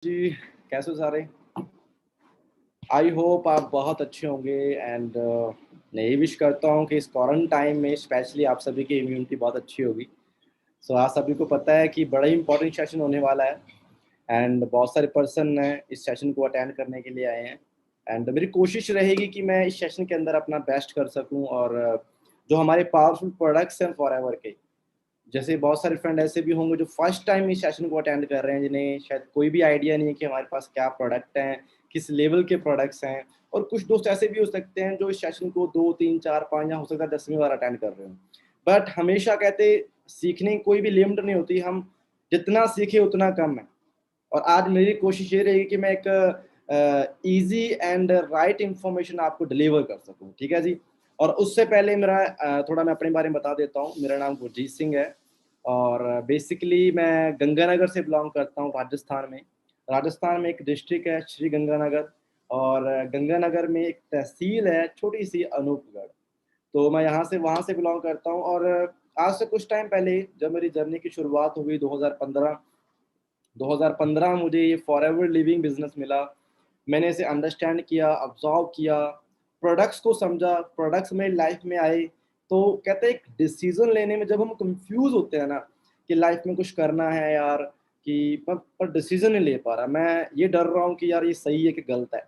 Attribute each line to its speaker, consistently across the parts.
Speaker 1: जी, कैसे हो सारे? आई होप आप बहुत अच्छे होंगे एंड मैं ये विश करता हूँ कि इस क्वारंटाइन में स्पेशली आप सभी की इम्यूनिटी बहुत अच्छी होगी। सो आप सभी को पता है कि बड़ा ही इंपॉर्टेंट सेशन होने वाला है एंड बहुत सारे पर्सन हैं इस सेशन को अटेंड करने के लिए आए हैं एंड मेरी कोशिश रहेगी कि मैं इस सेशन के अंदर अपना बेस्ट कर सकूं और जो हमारे पावरफुल प्रोडक्ट्स हैं फॉरएवर के, जैसे बहुत सारे फ्रेंड ऐसे भी होंगे जो फर्स्ट टाइम इस सेशन को अटेंड कर रहे हैं, जिन्हें शायद कोई भी आइडिया नहीं है कि हमारे पास क्या प्रोडक्ट हैं, किस लेवल के प्रोडक्ट्स हैं। और कुछ दोस्त ऐसे भी हो सकते हैं जो इस सेशन को 2 3 4 5 या हो सकता है 10वीं बार अटेंड कर रहे हो। बट हमेशा कहते सीखने की कोई भी लिमिट नहीं होती, हम जितना सीखे उतना कम है। और आज मेरी कोशिश ये रहेगी कि मैं एक इजी एंड राइट इंफॉर्मेशन आपको डिलीवर कर सकूं, ठीक है जी। और उससे पहले मेरा थोड़ा मैं अपने बारे में बता देता हूँ। मेरा नाम गुरजीत सिंह है और बेसिकली मैं गंगानगर से बिलोंग करता हूँ, राजस्थान में। राजस्थान में एक डिस्ट्रिक्ट है श्री गंगानगर, और गंगानगर में एक तहसील है छोटी सी अनूपगढ़। तो मैं यहाँ से वहाँ से बिलोंग करता हूँ। और आज से कुछ टाइम पहले जब मेरी जर्नी की शुरुआत हुई 2015 मुझे ये फॉरएवर लिविंग बिजनेस मिला। मैंने इसे अंडरस्टैंड किया, ऑब्जर्व किया, प्रोडक्ट्स को समझा, प्रोडक्ट्स मेरी लाइफ में आए। तो कहते हैं एक डिसीजन लेने में जब हम कंफ्यूज होते हैं ना कि लाइफ में कुछ करना है यार, कि पर डिसीजन नहीं ले पा रहा, मैं ये डर रहा हूँ कि यार ये सही है कि गलत है।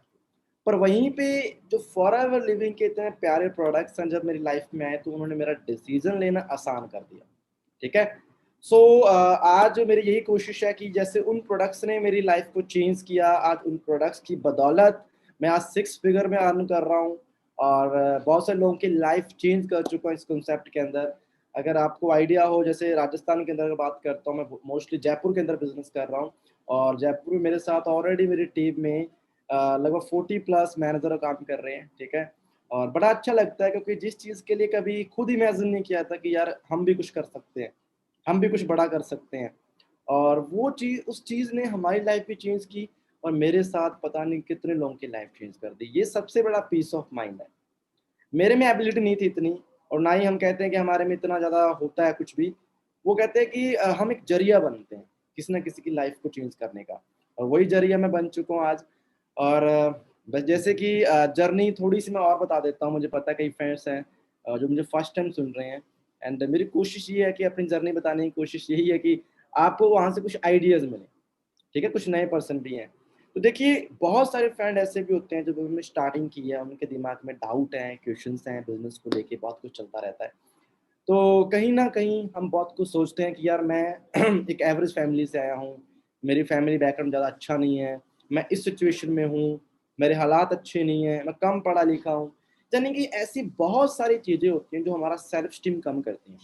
Speaker 1: पर वहीं पे जो फॉरएवर लिविंग के इतने प्यारे प्रोडक्ट्स हैं जब मेरी लाइफ में आए तो उन्होंने मेरा डिसीजन लेना आसान कर दिया, ठीक है। सो आज मेरी यही कोशिश है कि जैसे उन प्रोडक्ट्स ने मेरी लाइफ को चेंज किया, आज उन प्रोडक्ट्स की बदौलत मैं आज 6 फिगर में अर्न कर रहा हूँ और बहुत से लोगों की लाइफ चेंज कर चुका हूँ इस कॉन्सेप्ट के अंदर। अगर आपको आइडिया हो, जैसे राजस्थान के अंदर अगर बात करता हूँ, मैं मोस्टली जयपुर के अंदर बिजनेस कर रहा हूँ। और जयपुर में मेरे साथ ऑलरेडी मेरी टीम में लगभग 40+ मैनेजर काम कर रहे हैं, ठीक है। और बड़ा अच्छा लगता है क्योंकि जिस चीज़ के लिए कभी खुद इमेजिन नहीं किया था कि यार हम भी कुछ कर सकते हैं, हम भी कुछ बड़ा कर सकते हैं, और वो चीज़, उस चीज़ ने हमारी लाइफ भी चेंज की और मेरे साथ पता नहीं कितने लोगों की लाइफ चेंज कर दी। ये सबसे बड़ा पीस ऑफ माइंड है। मेरे में एबिलिटी नहीं थी इतनी, और ना ही हम कहते हैं कि हमारे में इतना ज़्यादा होता है कुछ भी। वो कहते हैं कि हम एक जरिया बनते हैं किसी ना किसी की लाइफ को चेंज करने का, और वही जरिया मैं बन चुका हूँ आज। और बस जैसे कि जर्नी थोड़ी सी मैं और बता देता हूँ। मुझे पता है कई फ्रेंड्स हैं जो मुझे फर्स्ट टाइम सुन रहे हैं, एंड मेरी कोशिश ये है कि अपनी जर्नी बताने की कोशिश यही है कि आपको वहाँ से कुछ आइडियाज़ मिले, ठीक है। कुछ नए पर्सन भी हैं। तो देखिए बहुत सारे फ्रेंड ऐसे भी होते हैं जब उन्होंने स्टार्टिंग की है, उनके दिमाग में डाउट हैं, क्वेश्चंस हैं, बिजनेस को लेके बहुत कुछ चलता रहता है। तो कहीं ना कहीं हम बहुत कुछ सोचते हैं कि यार मैं एक एवरेज फैमिली से आया हूँ, मेरी फैमिली बैकग्राउंड ज़्यादा अच्छा नहीं है, मैं इस सिचुएशन में हूँ, मेरे हालात अच्छे नहीं हैं, मैं कम पढ़ा लिखा हूँ। यानी कि ऐसी बहुत सारी चीज़ें होती हैं जो हमारा सेल्फ स्टीम कम करती हैं,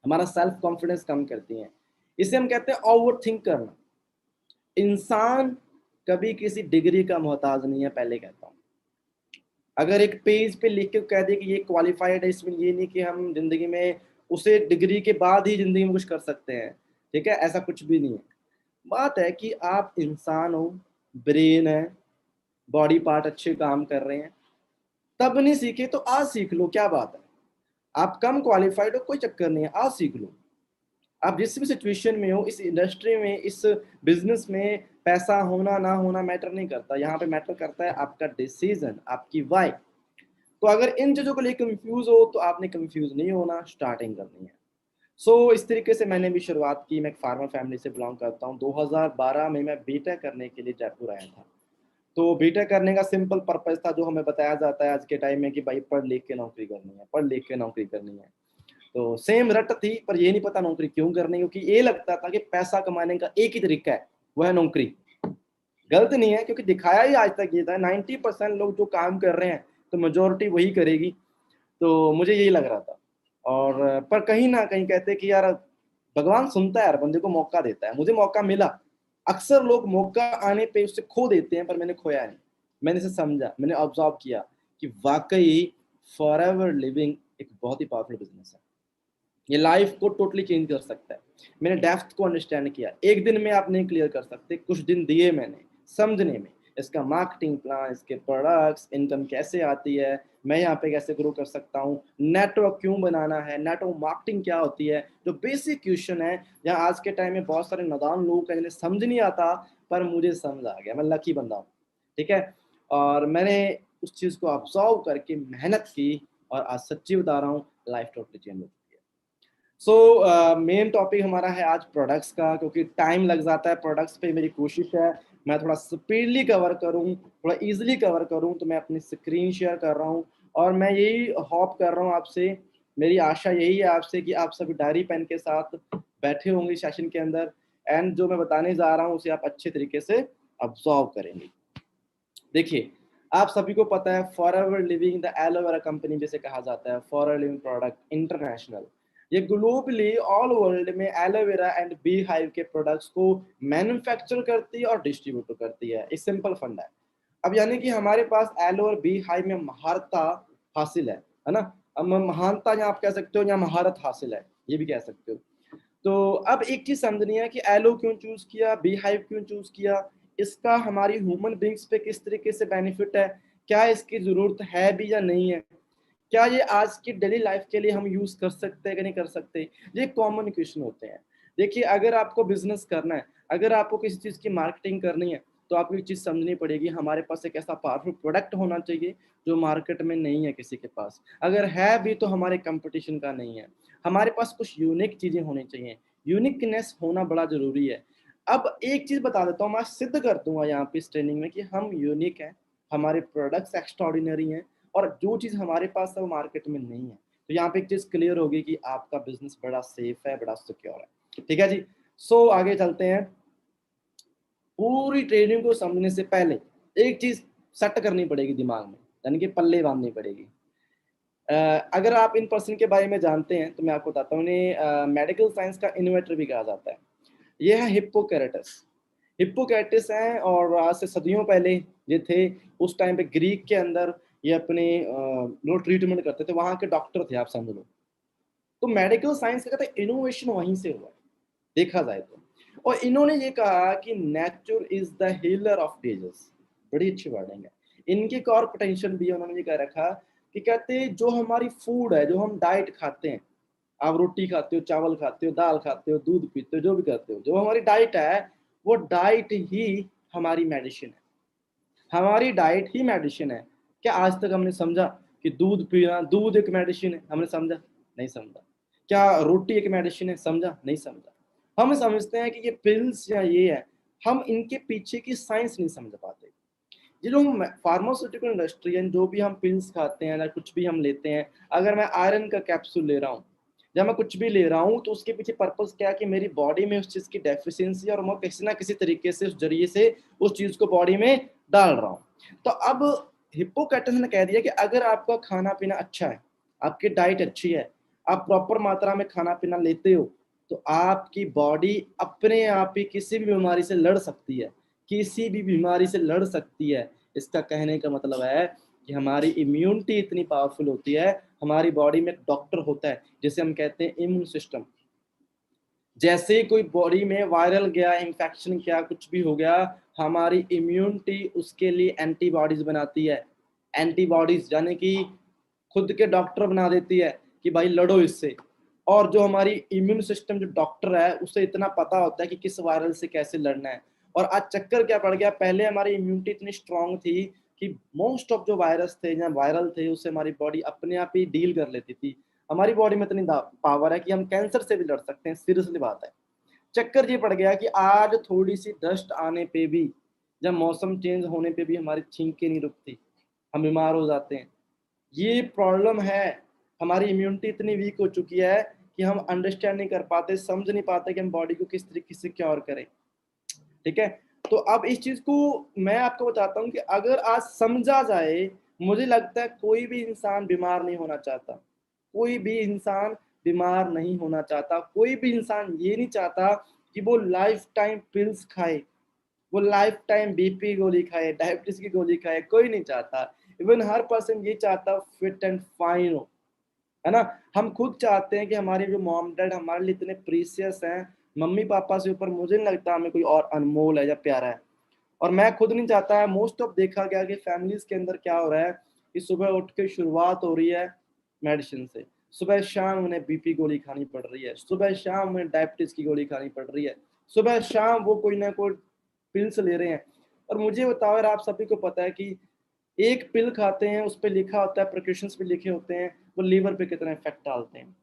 Speaker 1: हमारा सेल्फ कॉन्फिडेंस कम करती हैं। इसे हम कहते हैं ओवर थिंक करना। इंसान कभी किसी डिग्री का मोहताज नहीं है, पहले कहता हूँ। अगर एक पेज पे लिख के कह दे कि ये क्वालिफाइड है, इसमें ये नहीं कि हम जिंदगी में उसे डिग्री के बाद ही जिंदगी में कुछ कर सकते हैं, ठीक है। ऐसा कुछ भी नहीं है। बात है कि आप इंसान हो, ब्रेन है, बॉडी पार्ट अच्छे काम कर रहे हैं, तब नहीं सीखे तो आज सीख लो, क्या बात है। आप कम क्वालिफाइड हो, कोई चक्कर नहीं है, आज सीख लो। आप जिस भी सिचुएशन में हो, इस इंडस्ट्री में, इस बिजनेस में, पैसा होना ना होना मैटर नहीं करता। यहाँ पे मैटर करता है आपका डिसीजन, आपकी वाई। तो अगर इन चीजों को लेकर कंफ्यूज हो तो आपने कंफ्यूज नहीं होना, स्टार्टिंग करनी है। इस तरीके से मैंने भी शुरुआत की। मैं एक फार्मर फैमिली से बिलोंग करता हूँ। 2012 में मैं बीटेक करने के लिए जयपुर आया था। तो बीटेक करने का सिंपल पर्पज था, जो हमें बताया जाता है आज के टाइम में, कि भाई पढ़ लिख के नौकरी करनी है, पढ़ लिख के नौकरी करनी है। तो सेम रट थी, पर ये नहीं पता नौकरी क्यों करनी, क्योंकि ये लगता था कि पैसा कमाने का एक ही तरीका है, वह है नौकरी। गलत नहीं है, क्योंकि दिखाया ही आज तक ये था 90% लोग जो काम कर रहे हैं तो मेजोरिटी वही करेगी। तो मुझे यही लग रहा था। और पर कहीं ना कहीं कहते हैं कि यार भगवान सुनता है, यार बंदे को मौका देता है। मुझे मौका मिला। अक्सर लोग मौका आने पे उससे खो देते हैं, पर मैंने खोया नहीं। मैंने इसे समझा, मैंने ऑब्जर्व किया कि वाकई फॉरएवर लिविंग एक बहुत ही पावरफुल बिजनेस है। ये लाइफ को टोटली चेंज कर सकता है। मैंने डेप्थ को अंडरस्टैंड किया। एक दिन में आप नहीं क्लियर कर सकते, कुछ दिन दिए मैंने समझने में, इसका मार्केटिंग प्लान, इसके प्रोडक्ट्स, इनकम कैसे आती है, मैं यहाँ पे कैसे ग्रो कर सकता हूँ, नेटवर्क क्यों बनाना है, नेटवर्क मार्केटिंग क्या होती है, जो बेसिक क्वेश्चन है। जहाँ आज के टाइम में बहुत सारे नादान लोग हैं जिन्हें समझ नहीं आता, पर मुझे समझ आ गया, मैं लकी बंदा हूँ, ठीक है? और मैंने उस चीज़ को ऑब्ज़र्व करके मेहनत की और आज सच्ची बता रहा हूँ लाइफ़ टोटली चेंज हो चुकी है। सो मेन टॉपिक हमारा है आज प्रोडक्ट्स का, क्योंकि टाइम लग जाता है प्रोडक्ट्स पे। मेरी कोशिश है मैं थोड़ा स्पीडली कवर करूँ, थोड़ा ईज़िली कवर करूँ, तो मैं अपनी स्क्रीन शेयर कर रहा हूँ और मैं यही होप कर रहा हूँ आपसे, मेरी आशा यही है आपसे कि आप सभी डायरी पेन के साथ बैठे होंगे सेशन के अंदर एंड जो मैं बताने जा रहा हूँ उसे आप अच्छे तरीके से ऑब्ज़र्व करेंगे। देखिए, आप सभी को पता है forever living the aloe vera company जिसे कहा जाता है, फॉरएवर लिविंग प्रोडक्ट इंटरनेशनल। ये ग्लोबली ऑल वर्ल्ड में एलोवेरा एंड बी हाइव के प्रोडक्ट्स को मैन्युफैक्चर करती है और डिस्ट्रीब्यूट करती है। एक सिंपल फंडा है। अब यानी कि हमारे पास एलो और बी हाइव में महारता हासिल है ना? अब महानता या आप कह सकते हो या महारत हासिल है, ये भी कह सकते हो। तो अब एक चीज़ समझनी है कि एलो क्यों चूज़ किया, बी हाइव क्यों चूज़ किया, इसका हमारी ह्यूमन बीइंग्स पे किस तरीके से बेनिफिट है, क्या इसकी ज़रूरत है भी या नहीं है, क्या ये आज की डेली लाइफ के लिए हम यूज़ कर सकते हैं कि नहीं कर सकते, ये कॉमन क्वेश्चन होते हैं। देखिए, अगर आपको बिजनेस करना है, अगर आपको किसी चीज़ की मार्केटिंग करनी है, तो आपको एक चीज़ समझनी पड़ेगी, हमारे पास एक ऐसा पावरफुल प्रोडक्ट होना चाहिए जो मार्केट में नहीं है किसी के पास। अगर है भी तो हमारे कंपटीशन का नहीं है। हमारे पास कुछ यूनिक चीज़ें होनी चाहिए। यूनिकनेस होना बड़ा ज़रूरी है। अब एक चीज़ बता देता हूँ, मैं सिद्ध कर दूँगा यहाँ पे इस ट्रेनिंग में कि हम यूनिक हैं, हमारे प्रोडक्ट्स एक्स्ट्राऑर्डिनरी हैं और जो चीज़ हमारे पास है वो मार्केट में नहीं है। तो यहाँ पे एक चीज़ क्लियर होगी कि आपका बिज़नेस बड़ा सेफ है, बड़ा सिक्योर है। ठीक है जी? सो आगे चलते हैं। पूरी ट्रेनिंग को समझने से पहले एक चीज़ सेट करनी पड़ेगी दिमाग में, यानी कि पल्ले बाँधनी पड़ेगी। अ, अगर आप इन पर्सन के बारे में जानते हैं तो मैं आपको बताता हूँ, इन्हें मेडिकल साइंस का इन्वेंटर भी कहा जाता है। ये है हिप्पोक्रेटस। हिप्पोक्रेटस हैं और आज से सदियों पहले ये थे, उस टाइम पे ग्रीक के अंदर ये अपने लोग ट्रीटमेंट करते थे, वहाँ के डॉक्टर थे, आप समझ लो। तो मेडिकल साइंस का कहते हैं इनोवेशन वहीं से हुआ है, देखा जाए तो। और इन्होंने ये कहा कि nature is the healer of disease, बड़ी अच्छी वर्डिंग है। इनकी एक और पोटेंशियल भी है, उन्होंने ये कह रखा कि कहते हैं जो हमारी फूड है, जो हम डाइट खाते हैं, आप रोटी खाते हो, चावल खाते हो, दाल खाते हो, दूध पीते हो, जो भी करते हो, जो हमारी डाइट है वो डाइट ही हमारी मेडिसिन है। हमारी डाइट ही मेडिसिन है। क्या आज तक हमने समझा कि दूध पीना, दूध एक मेडिसिन है? हमने समझा? नहीं समझा। क्या रोटी एक मेडिसिन है? समझा? नहीं समझा। हम समझते हैं कि ये पिल्स या ये है, हम इनके पीछे की साइंस नहीं समझ पाते। ये जो फार्मास्यूटिकल इंडस्ट्री है, जो भी हम पिल्स खाते हैं या कुछ भी हम लेते हैं, अगर मैं आयरन का कैप्सूल ले रहा हूँ या मैं कुछ भी ले रहा हूँ, तो उसके पीछे पर्पस क्या है कि मेरी बॉडी में उस चीज़ की डेफिशिएंसी और मैं किसी ना किसी तरीके से उस जरिए से उस चीज़ को बॉडी में डाल रहा हूँ। तो अब हिप्पोक्रेटस ने कह दिया कि अगर आपका खाना पीना अच्छा है, आपकी डाइट अच्छी है, आप प्रॉपर मात्रा में खाना पीना लेते हो, तो आपकी बॉडी अपने आप ही किसी भी बीमारी से लड़ सकती है, किसी भी बीमारी से लड़ सकती है। इसका कहने का मतलब है कि हमारी इम्यूनिटी इतनी पावरफुल होती है, हमारी बॉडी में एक डॉक्टर होता है जिसे हम कहते हैं इम्यून सिस्टम। जैसे ही कोई बॉडी में वायरल गया, इंफेक्शन क्या कुछ भी हो गया, हमारी इम्यूनिटी उसके लिए एंटीबॉडीज बनाती है। एंटीबॉडीज यानी कि खुद के डॉक्टर बना देती है कि भाई लड़ो इससे। और जो हमारी इम्यून सिस्टम जो डॉक्टर है उसे इतना पता होता है कि किस वायरल से कैसे लड़ना है। और आज चक्कर क्या पड़ गया, पहले हमारी इम्यूनिटी इतनी स्ट्रांग थी कि मोस्ट ऑफ जो वायरस थे या वायरल थे उससे हमारी बॉडी अपने आप ही डील कर लेती थी। हमारी बॉडी में इतनी पावर है कि हम कैंसर से भी लड़ सकते हैं, सीरियसली बात है। चक्कर ये पड़ गया कि आज थोड़ी सी डस्ट आने पे भी, जब मौसम चेंज होने पे भी हमारी छींकें नहीं रुकती, हम बीमार हो जाते हैं। ये प्रॉब्लम है, हमारी इम्यूनिटी इतनी वीक हो चुकी है कि हम अंडरस्टैंड नहीं कर पाते, समझ नहीं पाते कि हम बॉडी को किस तरीके से क्योर करें। ठीक है? तो अब इस चीज़ को मैं आपको बताता हूँ कि अगर आज समझा जाए, मुझे लगता है कोई भी इंसान बीमार नहीं होना चाहता। कोई भी इंसान बीमार नहीं होना चाहता। कोई भी इंसान ये नहीं चाहता कि वो लाइफ टाइम पिल्स खाए, वो लाइफ टाइम बीपी गोली खाए, डायबिटीज़ की गोली खाए, कोई नहीं चाहता। इवन हर पर्सन ये चाहता फिट एंड फाइन हो। है ना? हम खुद चाहते हैं कि हमारे जो मॉम-डैड हमारे लिए इतने प्रीशियस हैं, मम्मी-पापा से ऊपर मुझे नहीं लगता हमें कोई और अनमोल है या प्यारा है। और मैं खुद नहीं चाहता है, मोस्ट ऑफ देखा गया कि फैमिलीज़ के अंदर क्या हो रहा है कि सुबह उठ के शुरुआत हो रही है मेडिसिन से। सुबह-शाम उन्हें बीपी गोली खानी पड़ रही है, सुबह-शाम उन्हें डायबिटीज़ की गोली खानी पड़ रही है, सुबह-शाम वो कोई ना कोई पिल्स ले रहे हैं। और मुझे बताओ यार, आप सभी को पता है कि एक पिल खाते हैं, उस पे लिखा होता है, प्रिकॉशंस पे लिखे होते हैं, वो लीवर पे कितना इफेक्ट डालते हैं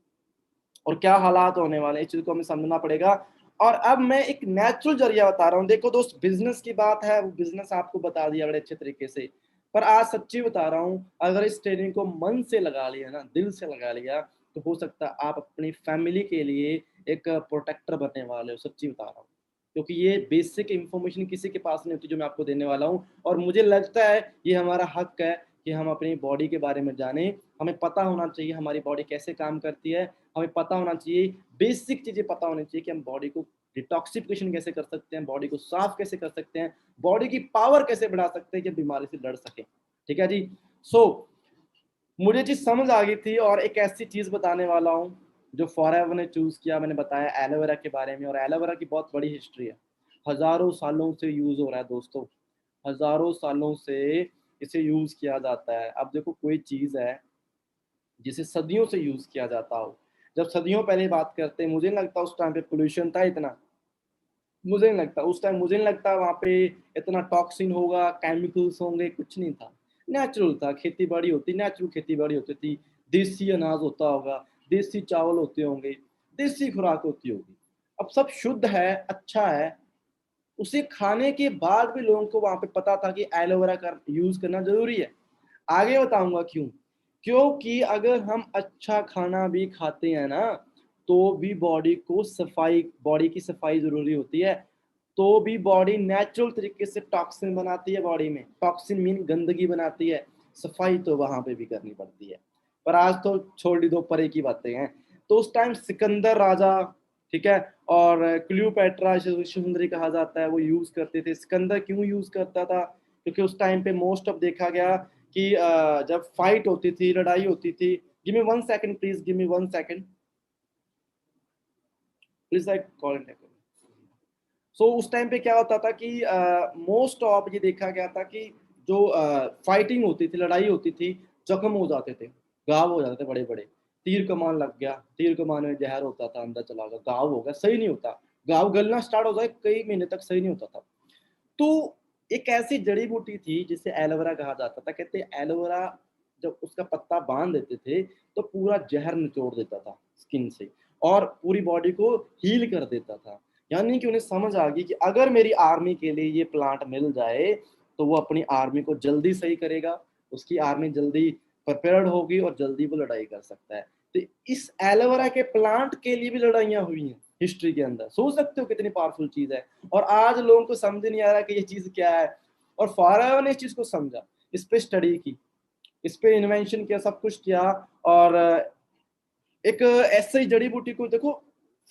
Speaker 1: और क्या हालात होने वाले हैं, इस चीज को हमें समझना पड़ेगा। और अब मैं एक नेचुरल जरिया बता रहा हूँ। देखो दोस्त, बिजनेस की बात है, वो बिजनेस आपको बता दिया बड़े अच्छे तरीके से, पर आज सच्ची बता रहा हूँ, अगर इस ट्रेनिंग को मन से लगा लिया ना, दिल से लगा लिया, तो हो सकता है आप अपनी फैमिली के लिए एक प्रोटेक्टर बनने वाले हो। सच्ची बता रहा हूँ, क्योंकि ये बेसिक इंफॉर्मेशन किसी के पास नहीं होती जो मैं आपको देने वाला हूँ। और मुझे लगता है ये हमारा हक है कि हम अपनी बॉडी के बारे में जानें। हमें पता होना चाहिए हमारी बॉडी कैसे काम करती है, हमें पता होना चाहिए, बेसिक चीजें पता होनी चाहिए कि हम बॉडी को डिटॉक्सिफिकेशन कैसे कर सकते हैं, बॉडी को साफ कैसे कर सकते हैं, बॉडी की पावर कैसे बढ़ा सकते हैं कि बीमारी से लड़ सके। ठीक है जी। सो मुझे चीज समझ आ गई थी, और एक ऐसी चीज बताने वाला हूँ जो फॉरएवर ने चूज किया। मैंने बताया एलोवेरा के बारे में, और एलोवेरा की बहुत बड़ी हिस्ट्री है। हजारों सालों से यूज हो रहा है दोस्तों, हजारों सालों से इसे यूज किया जाता है। अब देखो, कोई चीज है जिसे सदियों से यूज किया जाता हो, जब सदियों पहले बात करते हैं, मुझे नहीं लगता उस टाइम पे पोल्यूशन था इतना। मुझे नहीं लगता उस टाइम, मुझे नहीं लगता वहां पे इतना टॉक्सिन होगा, केमिकल्स होंगे, कुछ नहीं था। नेचुरल था, खेती बाड़ी होती, नेचुरल खेती बाड़ी होती थी, देसी अनाज होता होगा, देसी चावल होते होंगे, देसी खुराक होती होगी। अब सब शुद्ध है, अच्छा है। उसे खाने के बाद भी लोगों को वहां पे पता था कि एलोवेरा का यूज करना जरूरी है। आगे बताऊंगा क्यों। क्योंकि अगर हम अच्छा खाना भी खाते हैं ना, तो भी बॉडी को सफाई, बॉडी की सफाई जरूरी होती है। तो भी बॉडी नेचुरल तरीके से टॉक्सिन बनाती है, बॉडी में टॉक्सिन मीन गंदगी बनाती है, सफाई तो वहां पे भी करनी पड़ती है। पर आज तो छोड़ ही दो, परे की बातें हैं। तो उस टाइम सिकंदर राजा, ठीक है, और क्लियोपेट्रा सुंदरी कहा जाता है, वो यूज करते थे। सिकंदर क्यों यूज करता था? क्योंकि उस टाइम पे मोस्ट ऑफ देखा गया कि जब फाइट होती थी, लड़ाई होती थी। Give me 1 second please, give me 1 second please, I call in. So उस टाइम पे क्या होता था कि मोस्ट ऑफ ये देखा गया था कि जो फाइटिंग होती थी, लड़ाई होती थी, जख्म हो जाते थे, घाव हो जाते थे बड़े बड़े। तीर कमान लग गया, तीर कमान में जहर होता था, अंदर चला गया, घाव हो गया, सही नहीं होता। घाव गलना स्टार्ट हो जाए, कई महीने तक सही नहीं होता था। तो एक ऐसी जड़ी बूटी थी जिसे एलोवेरा कहा जाता था। कहते एलोवेरा जब उसका पत्ता बांध देते थे, तो पूरा जहर निचोड़ देता था स्किन से, और पूरी बॉडी को हील कर देता था। यानी कि उन्हें समझ आ गई कि अगर मेरी आर्मी के लिए ये प्लांट मिल जाए, तो वो अपनी आर्मी को जल्दी सही करेगा, उसकी आर्मी जल्दी प्रिपेयर्ड होगी और जल्दी वो लड़ाई कर सकता है। तो इस एलोवेरा के प्लांट के लिए भी लड़ाइयाँ हुई हैं हिस्ट्री के अंदर। सोच सकते हो कितनी पावरफुल चीज है। और आज लोगों को समझ नहीं आ रहा कि ये चीज क्या है। और फॉरएवर ने इस चीज को समझा, इस पे स्टडी की, इस पे इन्वेंशन किया, सब कुछ किया। और एक ऐसे ही जड़ी बूटी को देखो,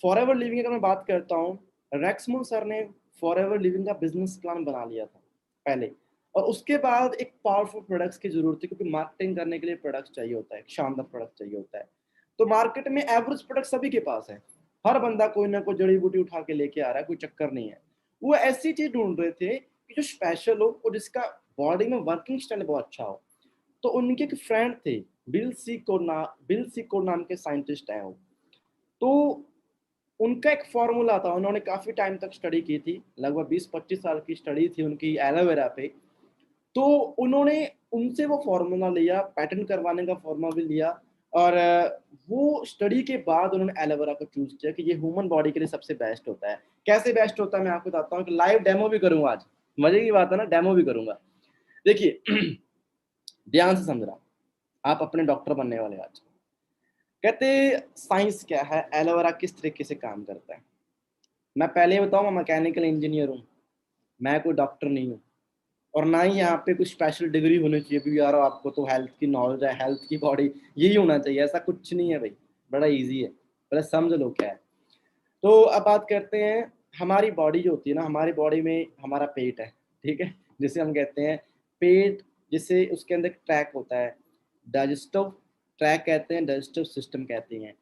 Speaker 1: फॉरएवर लिविंग अगर मैं बात करता हूँ, रेक्समून सर ने फॉरएवर लिविंग का बिजनेस प्लान बना लिया था पहले। और उसके बाद एक पावरफुल प्रोडक्ट्स की जरूरत थी, क्योंकि मार्केटिंग करने के लिए प्रोडक्ट चाहिए होता है, शानदार प्रोडक्ट चाहिए होता है। तो मार्केट में एवरेज प्रोडक्ट सभी के पास है, हर बंदा कोई ना कोई जड़ी बूटी उठा के लेके आ रहा है, कोई चक्कर नहीं है। वो ऐसी चीज ढूंढ रहे थे कि जो स्पेशल हो और जिसका बॉडी में वर्किंग स्टाइल बहुत अच्छा हो। तो उनके एक फ्रेंड थे, बिल सीकोर नाम के साइंटिस्ट हैं वो। तो उनका एक फॉर्मूला था, उन्होंने काफी टाइम तक स्टडी की थी, लगभग 20-25 साल की स्टडी थी उनकी एलोवेरा पे। तो उन्होंने उनसे वो फॉर्मूला लिया, पैटेंट करवाने का फॉर्मूला भी लिया। और वो स्टडी के बाद उन्होंने एलोवेरा को चूज किया कि ये ह्यूमन बॉडी के लिए सबसे बेस्ट होता है। कैसे बेस्ट होता है मैं आपको बताता हूँ, कि लाइव डेमो भी करूंगा आज। मजे की बात है ना, डेमो भी करूंगा। देखिए ध्यान से समझना, आप अपने डॉक्टर बनने वाले आज। कहते साइंस क्या है, एलोवेरा किस तरीके से काम करता है। मैं पहले ही बताऊं, मैं मैकेनिकल इंजीनियर हूँ, मैं कोई डॉक्टर नहीं हूँ। और ना ही यहाँ पे कुछ स्पेशल डिग्री होनी चाहिए भी यार, आपको तो हेल्थ की नॉलेज है, हेल्थ की बॉडी यही होना चाहिए, ऐसा कुछ नहीं है भाई। बड़ा इजी है, पहले समझ लो क्या है। तो अब बात करते हैं, हमारी बॉडी जो होती है ना, हमारी बॉडी में हमारा पेट है, ठीक है, जिसे हम कहते हैं पेट, जिसे उसके अंदर ट्रैक होता है, डाइजेस्टिव ट्रैक कहते हैं, डाइजेस्टिव सिस्टम कहते हैं।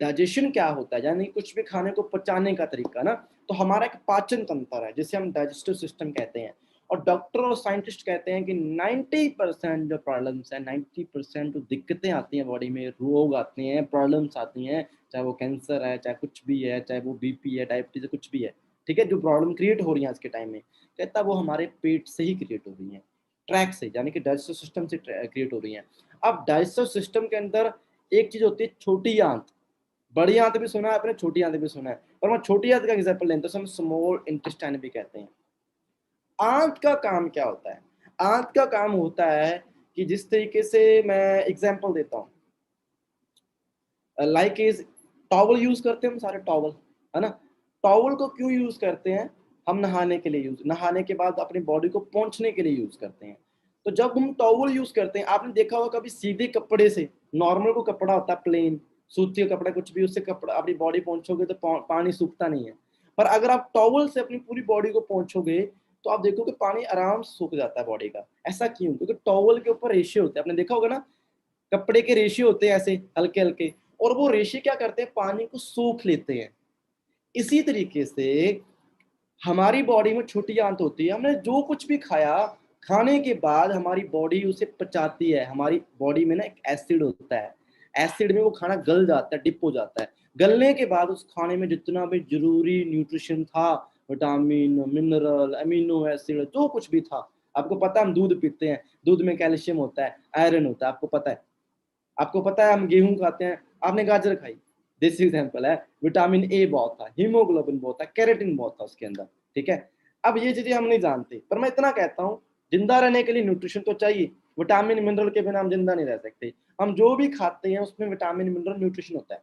Speaker 1: डाइजेशन क्या होता है, यानी कुछ भी खाने को पचाने का तरीका ना। तो हमारा एक पाचन तंत्र है जिसे हम डाइजेस्टिव सिस्टम कहते हैं। और डॉक्टर और साइंटिस्ट कहते हैं कि 90% जो प्रॉब्लम्स हैं, 90% जो दिक्कतें आती हैं बॉडी में, रोग आते हैं, प्रॉब्लम्स आती हैं, चाहे वो कैंसर है, चाहे कुछ भी है, चाहे वो बीपी है, डायबिटीज है, कुछ भी है, ठीक है, जो प्रॉब्लम क्रिएट हो रही है आज के टाइम में, कहता वो हमारे पेट से ही क्रिएट हो रही है, ट्रैक से, यानी कि डाइजेस्टिव सिस्टम से क्रिएट हो रही है। अब डाइजेस्टिव सिस्टम के अंदर एक चीज होती है छोटी आंत, बड़ी आंत भी सुना है आपने, छोटी आंत भी सुना है, पर मैं छोटी आंत का एग्जाम्पल लेते हैं तो हम स्मॉल इंटेस्टाइन भी कहते हैं। आंत का काम क्या होता है? आंत का काम होता है कि जिस तरीके से मैं एग्जाम्पल देता हूँ, लाइक इज टॉवल यूज करते हैं हम सारे, टॉवल, है ना। टॉवल को क्यों यूज करते हैं? हम नहाने के लिए यूज, नहाने के बाद अपनी बॉडी को पोंछने के लिए यूज करते हैं। तो जब हम टॉवल यूज करते हैं, आपने देखा होगा कभी सीधे कपड़े से, नॉर्मल को कपड़ा होता है प्लेन, सूती का कपड़ा कुछ भी, उससे कपड़ा अपनी बॉडी पोंछोगे तो पानी सूखता नहीं है। पर अगर आप टॉवल से अपनी पूरी बॉडी को पोंछोगे तो आप देखोगे पानी आराम से सूख जाता है बॉडी का। ऐसा क्यों? क्योंकि टॉवल के ऊपर रेशे होते हैं, आपने देखा होगा ना, कपड़े के रेशे होते हैं ऐसे हल्के हल्के, और वो रेशे क्या करते हैं? पानी को सोख लेते हैं। इसी तरीके से हमारी बॉडी में छोटी आंत होती है, हमने जो कुछ भी खाया, खाने के बाद हमारी बॉडी उसे पचाती है। हमारी बॉडी में ना एक एसिड होता है, एसिड में वो खाना गल जाता है, डिप हो जाता है। गलने के बाद उस खाने में जितना भी जरूरी न्यूट्रिशन था, विटामिन, मिनरल, अमीनो एसिड, जो कुछ भी था, आपको पता है हम दूध पीते हैं, दूध में कैल्शियम होता है, आयरन होता है, आपको पता है। आपको पता है हम गेहूं खाते हैं, आपने गाजर खाई, दिस एग्जाम्पल है। विटामिन ए बहुत था, हीमोग्लोबिन बहुत था, कैरेटिन बहुत था उसके अंदर, ठीक है। अब ये चीजें हम नहीं जानते, पर मैं इतना कहता हूँ, जिंदा रहने के लिए न्यूट्रिशन तो चाहिए, विटामिन मिनरल के बिना हम जिंदा नहीं रह सकते। हम जो भी खाते हैं उसमें विटामिन मिनरल न्यूट्रिशन होता है।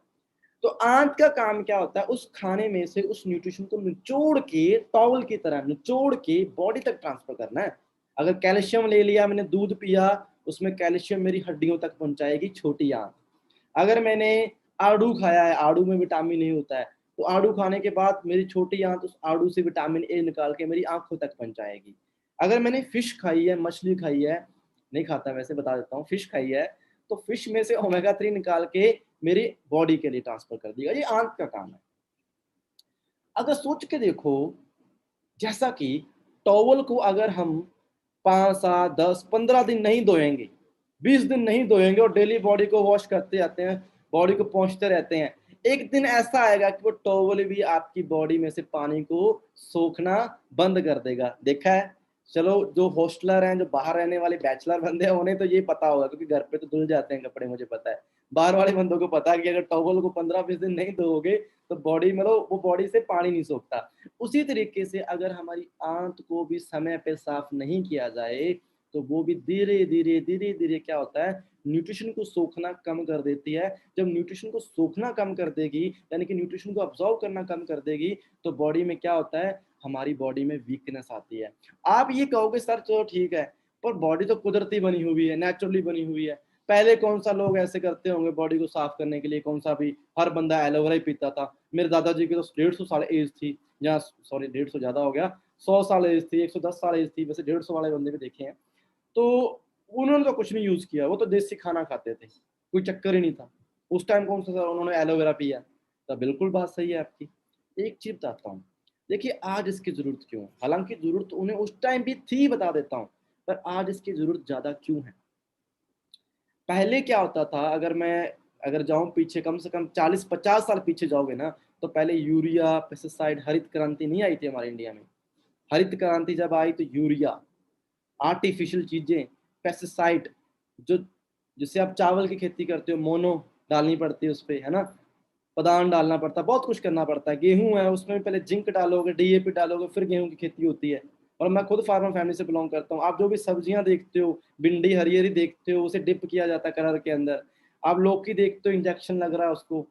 Speaker 1: तो आंत का काम क्या होता है? उस खाने में से उस न्यूट्रिशन को निचोड़ के, टॉवल की तरह निचोड़ के बॉडी तक ट्रांसफर करना है। अगर कैल्शियम ले लिया, मैंने दूध पिया, उसमें कैल्शियम मेरी हड्डियों तक पहुंचाएगी छोटी आंत। अगर मैंने आड़ू खाया है, आड़ू में विटामिन ए होता है, तो आड़ू खाने के बाद मेरी छोटी आंत उस आड़ू से विटामिन ए निकाल के मेरी आंखों तक पहुंचाएगी। अगर मैंने फिश खाई है, मछली खाई है, नहीं खाता वैसे, बता देता हूँ, फिश खाई है, तो फिश में से ओमेगा 3 निकाल के मेरी बॉडी के लिए ट्रांसफर कर देगा। ये आंत का काम है। अगर सोच के देखो, जैसा कि टॉवल को अगर हम 5, 7, 10, 15 दिन नहीं धोएंगे, 20 दिन नहीं धोएंगे और डेली बॉडी को वॉश करते जाते हैं, बॉडी को पोंछते रहते हैं, एक दिन ऐसा आएगा कि वो टॉवल भी आपकी बॉडी में से पानी को सोखना बंद कर देगा। देखा है? चलो, जो हॉस्टलर हैं, जो बाहर रहने वाले बैचलर बंदे हैं, उन्हें तो ये पता होगा, क्योंकि घर पे तो धुल जाते हैं कपड़े, मुझे पता है। बाहर वाले बंदों को पता है कि अगर टॉवल को 15-20 दिन नहीं धोओगे तो बॉडी, मतलब वो बॉडी से पानी नहीं सोखता। उसी तरीके से अगर हमारी आंत को भी समय पे साफ नहीं किया जाए तो वो भी धीरे धीरे धीरे धीरे क्या होता है, न्यूट्रिशन को सोखना कम कर देती है। जब न्यूट्रिशन को सोखना कम कर देगी, यानी कि न्यूट्रिशन को अब्जॉर्व करना कम कर देगी, तो बॉडी में क्या होता है, हमारी बॉडी में वीकनेस आती है। आप ये कहोगे सर चलो ठीक है, पर बॉडी तो कुदरती बनी हुई है, नेचुरली बनी हुई है। पहले कौन सा लोग ऐसे करते होंगे बॉडी को साफ करने के लिए? कौन सा भी, हर बंदा एलोवेरा ही पीता था। मेरे दादाजी की तो 150 साल एज थी, या सॉरी 150 ज्यादा हो गया, 100 साल एज थी, 110 साल एज थी, वैसे 150 वाले बंदे भी देखे हैं। तो उन्होंने तो कुछ नहीं यूज किया, वो तो देसी खाना खाते थे, कोई चक्कर ही नहीं था। उस टाइम कौन सा सर उन्होंने एलोवेरा पिया? तो बिल्कुल बात सही है आपकी। एक चीज बताता हूँ, देखिए आज इसकी जरूरत क्यों है? हालांकि जरूरत उन्हें उस टाइम भी थी, बता देता हूँ, पर आज इसकी जरूरत ज्यादा क्यों है? पहले क्या होता था, अगर जाऊं पीछे, कम से कम 40-50 साल पीछे जाओगे ना, तो पहले यूरिया, पेस्टिसाइड, हरित क्रांति नहीं आई थी हमारे इंडिया में। हरित क्रांति जब आई तो यूरिया, आर्टिफिशियल चीजें, पेस्टिसाइड, जो जिससे आप चावल की खेती करते हो, मोनो डालनी पड़ती है उस पे, है ना, पदान डालना पड़ता है, बहुत कुछ करना पड़ता है। गेहूं है, उसमें भी पहले जिंक डालोगे, डीएपी डालोगे, फिर गेहूं की खेती होती है। और मैं खुद फार्मर फैमिली से बिलोंग करता हूँ। आप जो भी सब्जियां देखते हो, भिंडी हरियरी देखते हो, उसे डिप किया जाता है कलर के अंदर। आप लौकी देखते हो, इंजेक्शन लग रहा है उसको।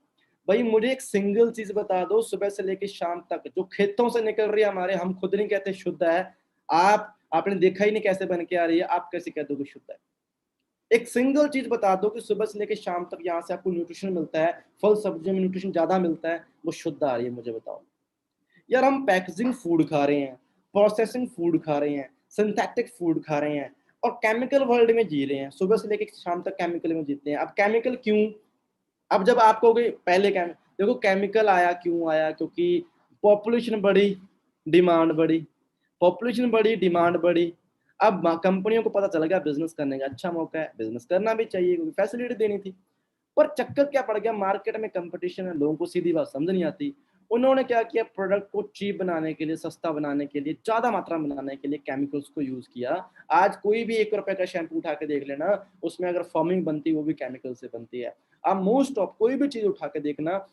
Speaker 1: भाई मुझे एक सिंगल चीज बता दो, सुबह से लेकर शाम तक जो खेतों से निकल रही है हमारे, हम खुद नहीं कहते शुद्ध है, आपने देखा ही नहीं कैसे बन के आ रही है, आप कैसे कह दोगे शुद्ध है? एक सिंगल चीज बता दो कि सुबह से लेकर शाम तक यहाँ से आपको न्यूट्रिशन मिलता है, फल सब्जियों में न्यूट्रिशन ज्यादा मिलता है, वो शुद्ध आ रही है, मुझे बताओ। यार हम पैकेजिंग फूड खा रहे हैं, प्रोसेसिंग फूड खा रहे हैं, सिंथेटिक फूड खा रहे हैं, और केमिकल वर्ल्ड में जी रहे हैं, सुबह से लेकर शाम तक केमिकल में जीते हैं। अब केमिकल क्यों? अब जब आप कहोगे पहले देखो केमिकल आया क्यों आया, क्योंकि पॉपुलेशन बढ़ी, डिमांड बढ़ी, पॉपुलेशन बढ़ी, डिमांड बढ़ी। अब कंपनियों को पता चल गया बिजनेस करने का अच्छा मौका है, बिजनेस करना भी चाहिए क्योंकि फैसिलिटी देनी थी। पर चक्कर क्या पड़ गया, मार्केट में कंपटीशन है, लोगों को सीधी बात समझ नहीं आती। उन्होंने क्या किया, प्रोडक्ट को चीप बनाने के लिए, सस्ता बनाने के लिए, ज्यादा मात्रा में बनाने के लिए केमिकल्स को यूज किया। आज कोई भी 1 रुपए का शैम्पू उठा के देख लेना, उसमें अगर फॉर्मिंग बनती है वो भी केमिकल से बनती है। अब मोस्ट ऑफ कोई भी चीज उठा के देखना,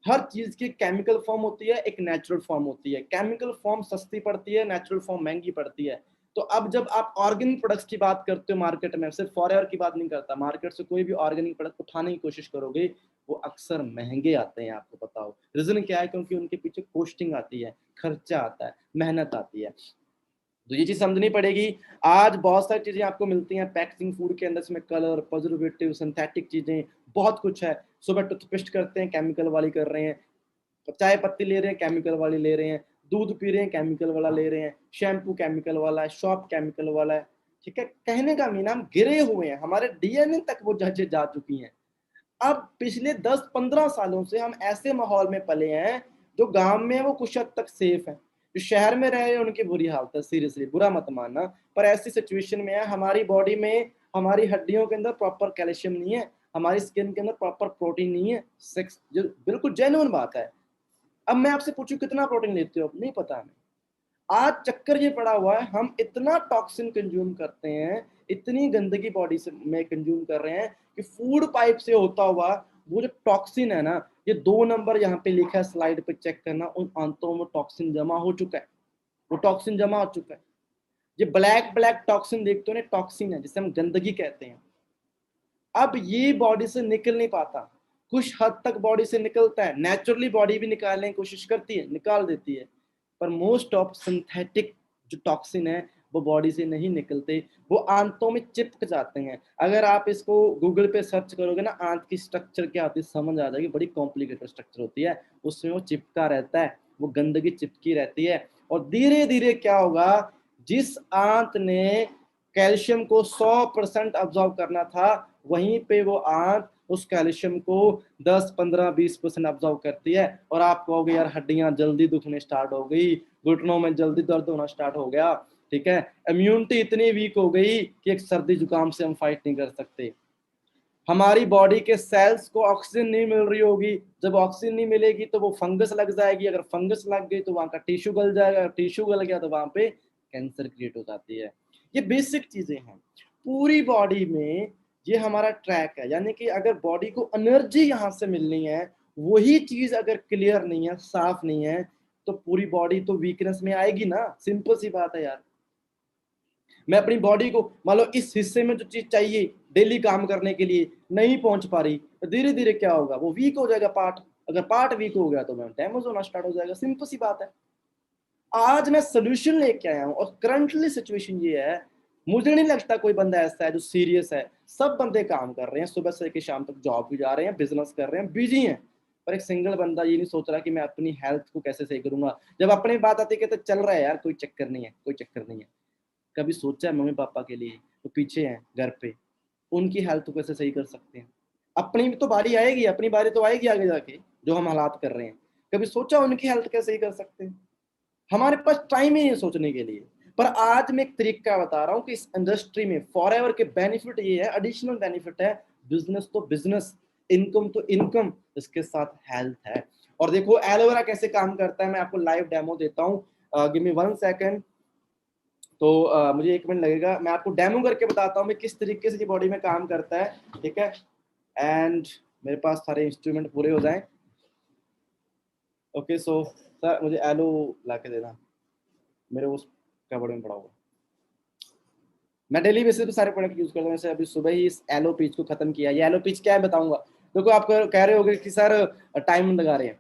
Speaker 1: हर चीज की केमिकल फॉर्म होती है, एक नेचुरल फॉर्म होती है। केमिकल फॉर्म सस्ती पड़ती है, नेचुरल फॉर्म महंगी पड़ती है। तो अब जब आप ऑर्गेनिक प्रोडक्ट्स की बात करते हो मार्केट में, सिर्फ फॉरएवर की बात नहीं करता, मार्केट से कोई भी ऑर्गेनिक प्रोडक्ट उठाने की कोशिश करोगे, वो अक्सर महंगे आते हैं। आपको पता हो रीजन क्या है? क्योंकि उनके पीछे कॉस्टिंग आती है, खर्चा आता है, मेहनत आती है। तो ये चीज समझनी पड़ेगी। आज बहुत सारी चीजें आपको मिलती हैं पैकेजिंग फूड के अंदर, इसमें कलर, प्रिजर्वेटिव, सिंथेटिक चीजें, बहुत कुछ है। सुबह टूथपेस्ट करते हैं, केमिकल वाली कर रहे हैं। चाय पत्ती ले रहे हैं, केमिकल वाली ले रहे हैं। दूध पी रहे हैं, केमिकल वाला ले रहे हैं। शैम्पू केमिकल वाला है, शॉप केमिकल वाला है। ठीक है, कहने का मीन हम गिरे हुए हैं, हमारे डीएनए तक वो जजें जा चुकी हैं। अब पिछले 10-15 सालों से हम ऐसे माहौल में पले हैं, जो गांव में है वो कुछ हद तक सेफ है, जो शहर में रह रहे हैं उनकी बुरी हालत है। सीरियसली बुरा मत मानना, पर ऐसी सिचुएशन में है, हमारी बॉडी में, हमारी हड्डियों के अंदर प्रॉपर कैल्शियम नहीं है, हमारी स्किन के अंदर प्रॉपर प्रोटीन नहीं है। सेक्स जो बिल्कुल जेन्युइन बात है। अब मैं आपसे पूछूं कितना प्रोटीन लेते हो, नहीं पता हमें। आज चक्कर ये पड़ा हुआ है, हम इतना टॉक्सिन कंज्यूम करते हैं, इतनी गंदगी बॉडी से में कंज्यूम कर रहे हैं कि फूड पाइप से होता हुआ वो जो टॉक्सिन है ना, ये 2 नंबर यहाँ पे लिखा है स्लाइड पे, चेक करना, उन आंतों में टॉक्सिन जमा हो चुका है। वो टॉक्सिन जमा हो चुका है। ये ब्लैक ब्लैक टॉक्सिन देखते हो ना, टॉक्सिन है जिसे हम गंदगी कहते हैं। अब ये बॉडी से निकल नहीं पाता, कुछ हद तक बॉडी से निकलता है, नेचुरली बॉडी भी निकालने की कोशिश करती है, निकाल देती है, पर मोस्ट ऑफ सिंथेटिक जो टॉक्सिन है वो बॉडी से नहीं निकलते, वो आंतों में चिपक जाते हैं। अगर आप इसको गूगल पे सर्च करोगे ना, आंत की स्ट्रक्चर क्या होती है समझ आ जाएगी, बड़ी कॉम्प्लिकेटेड स्ट्रक्चर होती है, उसमें वो चिपका रहता है, वो गंदगी चिपकी रहती है। और धीरे धीरे क्या होगा, जिस आंत ने कैल्शियम को 100% अब्जॉर्व करना था, वहीं पे वो आंत उस कैल्शियम को 10, 15, 20% अब्जॉर्व करती है। और आप कहोगे यार हड्डियां जल्दी दुखने स्टार्ट हो गई, घुटनों में जल्दी दर्द होना स्टार्ट हो गया। ठीक है, इम्यूनिटी इतनी वीक हो गई कि एक सर्दी जुकाम से हम फाइट नहीं कर सकते। हमारी बॉडी के सेल्स को ऑक्सीजन नहीं मिल रही होगी, जब ऑक्सीजन नहीं मिलेगी तो वो फंगस लग जाएगी, अगर फंगस लग गई तो वहां का टिश्यू गल जाएगा, अगर टिश्यू गल गया तो वहां पे कैंसर क्रिएट हो जाती है। ये बेसिक चीजें हैं पूरी बॉडी में, ये हमारा ट्रैक है। यानी कि अगर बॉडी को एनर्जी यहाँ से मिलनी है, वही चीज अगर क्लियर नहीं है, साफ नहीं है, तो पूरी बॉडी तो वीकनेस में आएगी ना। सिंपल सी बात है यार। मैं अपनी बॉडी को मान लो इस हिस्से में जो चीज चाहिए डेली काम करने के लिए नहीं पहुंच पा रही, तो धीरे धीरे क्या होगा, वो वीक हो जाएगा पार्ट। अगर पार्ट वीक हो गया तो मैं डैमेज होना स्टार्ट हो जाएगा। सिंपल सी बात है। आज मैं सोल्यूशन लेके आया हूं, और करंटली सिचुएशन ये है, मुझे नहीं लगता कोई बंदा ऐसा है जो सीरियस है। सब बंदे काम कर रहे हैं, सुबह से लेकर शाम तक जॉब भी जा रहे हैं, बिजनेस कर रहे हैं, बिजी हैं, पर एक सिंगल बंदा ये नहीं सोच रहा कि मैं अपनी हेल्थ को कैसे सही करूंगा। जब अपनी बात आती है कि तो चल रहा है यार, कोई चक्कर नहीं है, कोई चक्कर नहीं है। कभी सोचा है मम्मी पापा के लिए तो पीछे हैं घर पे, उनकी हेल्थ को कैसे सही कर सकते हैं? अपनी भी तो बारी आएगी, अपनी बारी तो आएगी आगे जाके, जो हम हालात कर रहे हैं। कभी सोचा उनकी हेल्थ कैसे सही कर सकते हैं? हमारे पास टाइम ही नहीं है सोचने के लिए। पर आज मैं एक तरीका बता रहा हूँ कि इस इंडस्ट्री में फॉरएवर के बेनिफिट ये है, एडिशनल बेनिफिट है। बिजनेस तो बिजनेस, इनकम तो इनकम, इसके साथ हेल्थ है। और देखो एलोवेरा कैसे काम करता है, मैं आपको लाइव डेमो देता हूँ। Give me 1 second. तो मुझे 1 मिनट लगेगा, मैं आपको डेमो करके बताता हूँ मैं किस तरीके से ये बॉडी में काम करता है। ठीक है, एंड मेरे पास सारे इंस्ट्रूमेंट पूरे हो जाएं। ओके, सो सर मुझे एलो ला के देना, मेरे उस कबड़ में पड़ा हुआ। मैं डेली बेसिस पे सारे प्रोडक्ट यूज करता हूँ। जैसे अभी सुबह ही इस एलो पीच को खत्म किया। ये एलो पीच क्या है बताऊंगा। देखो आप कह रहे होगे कि सर टाइम लगा रहे हैं,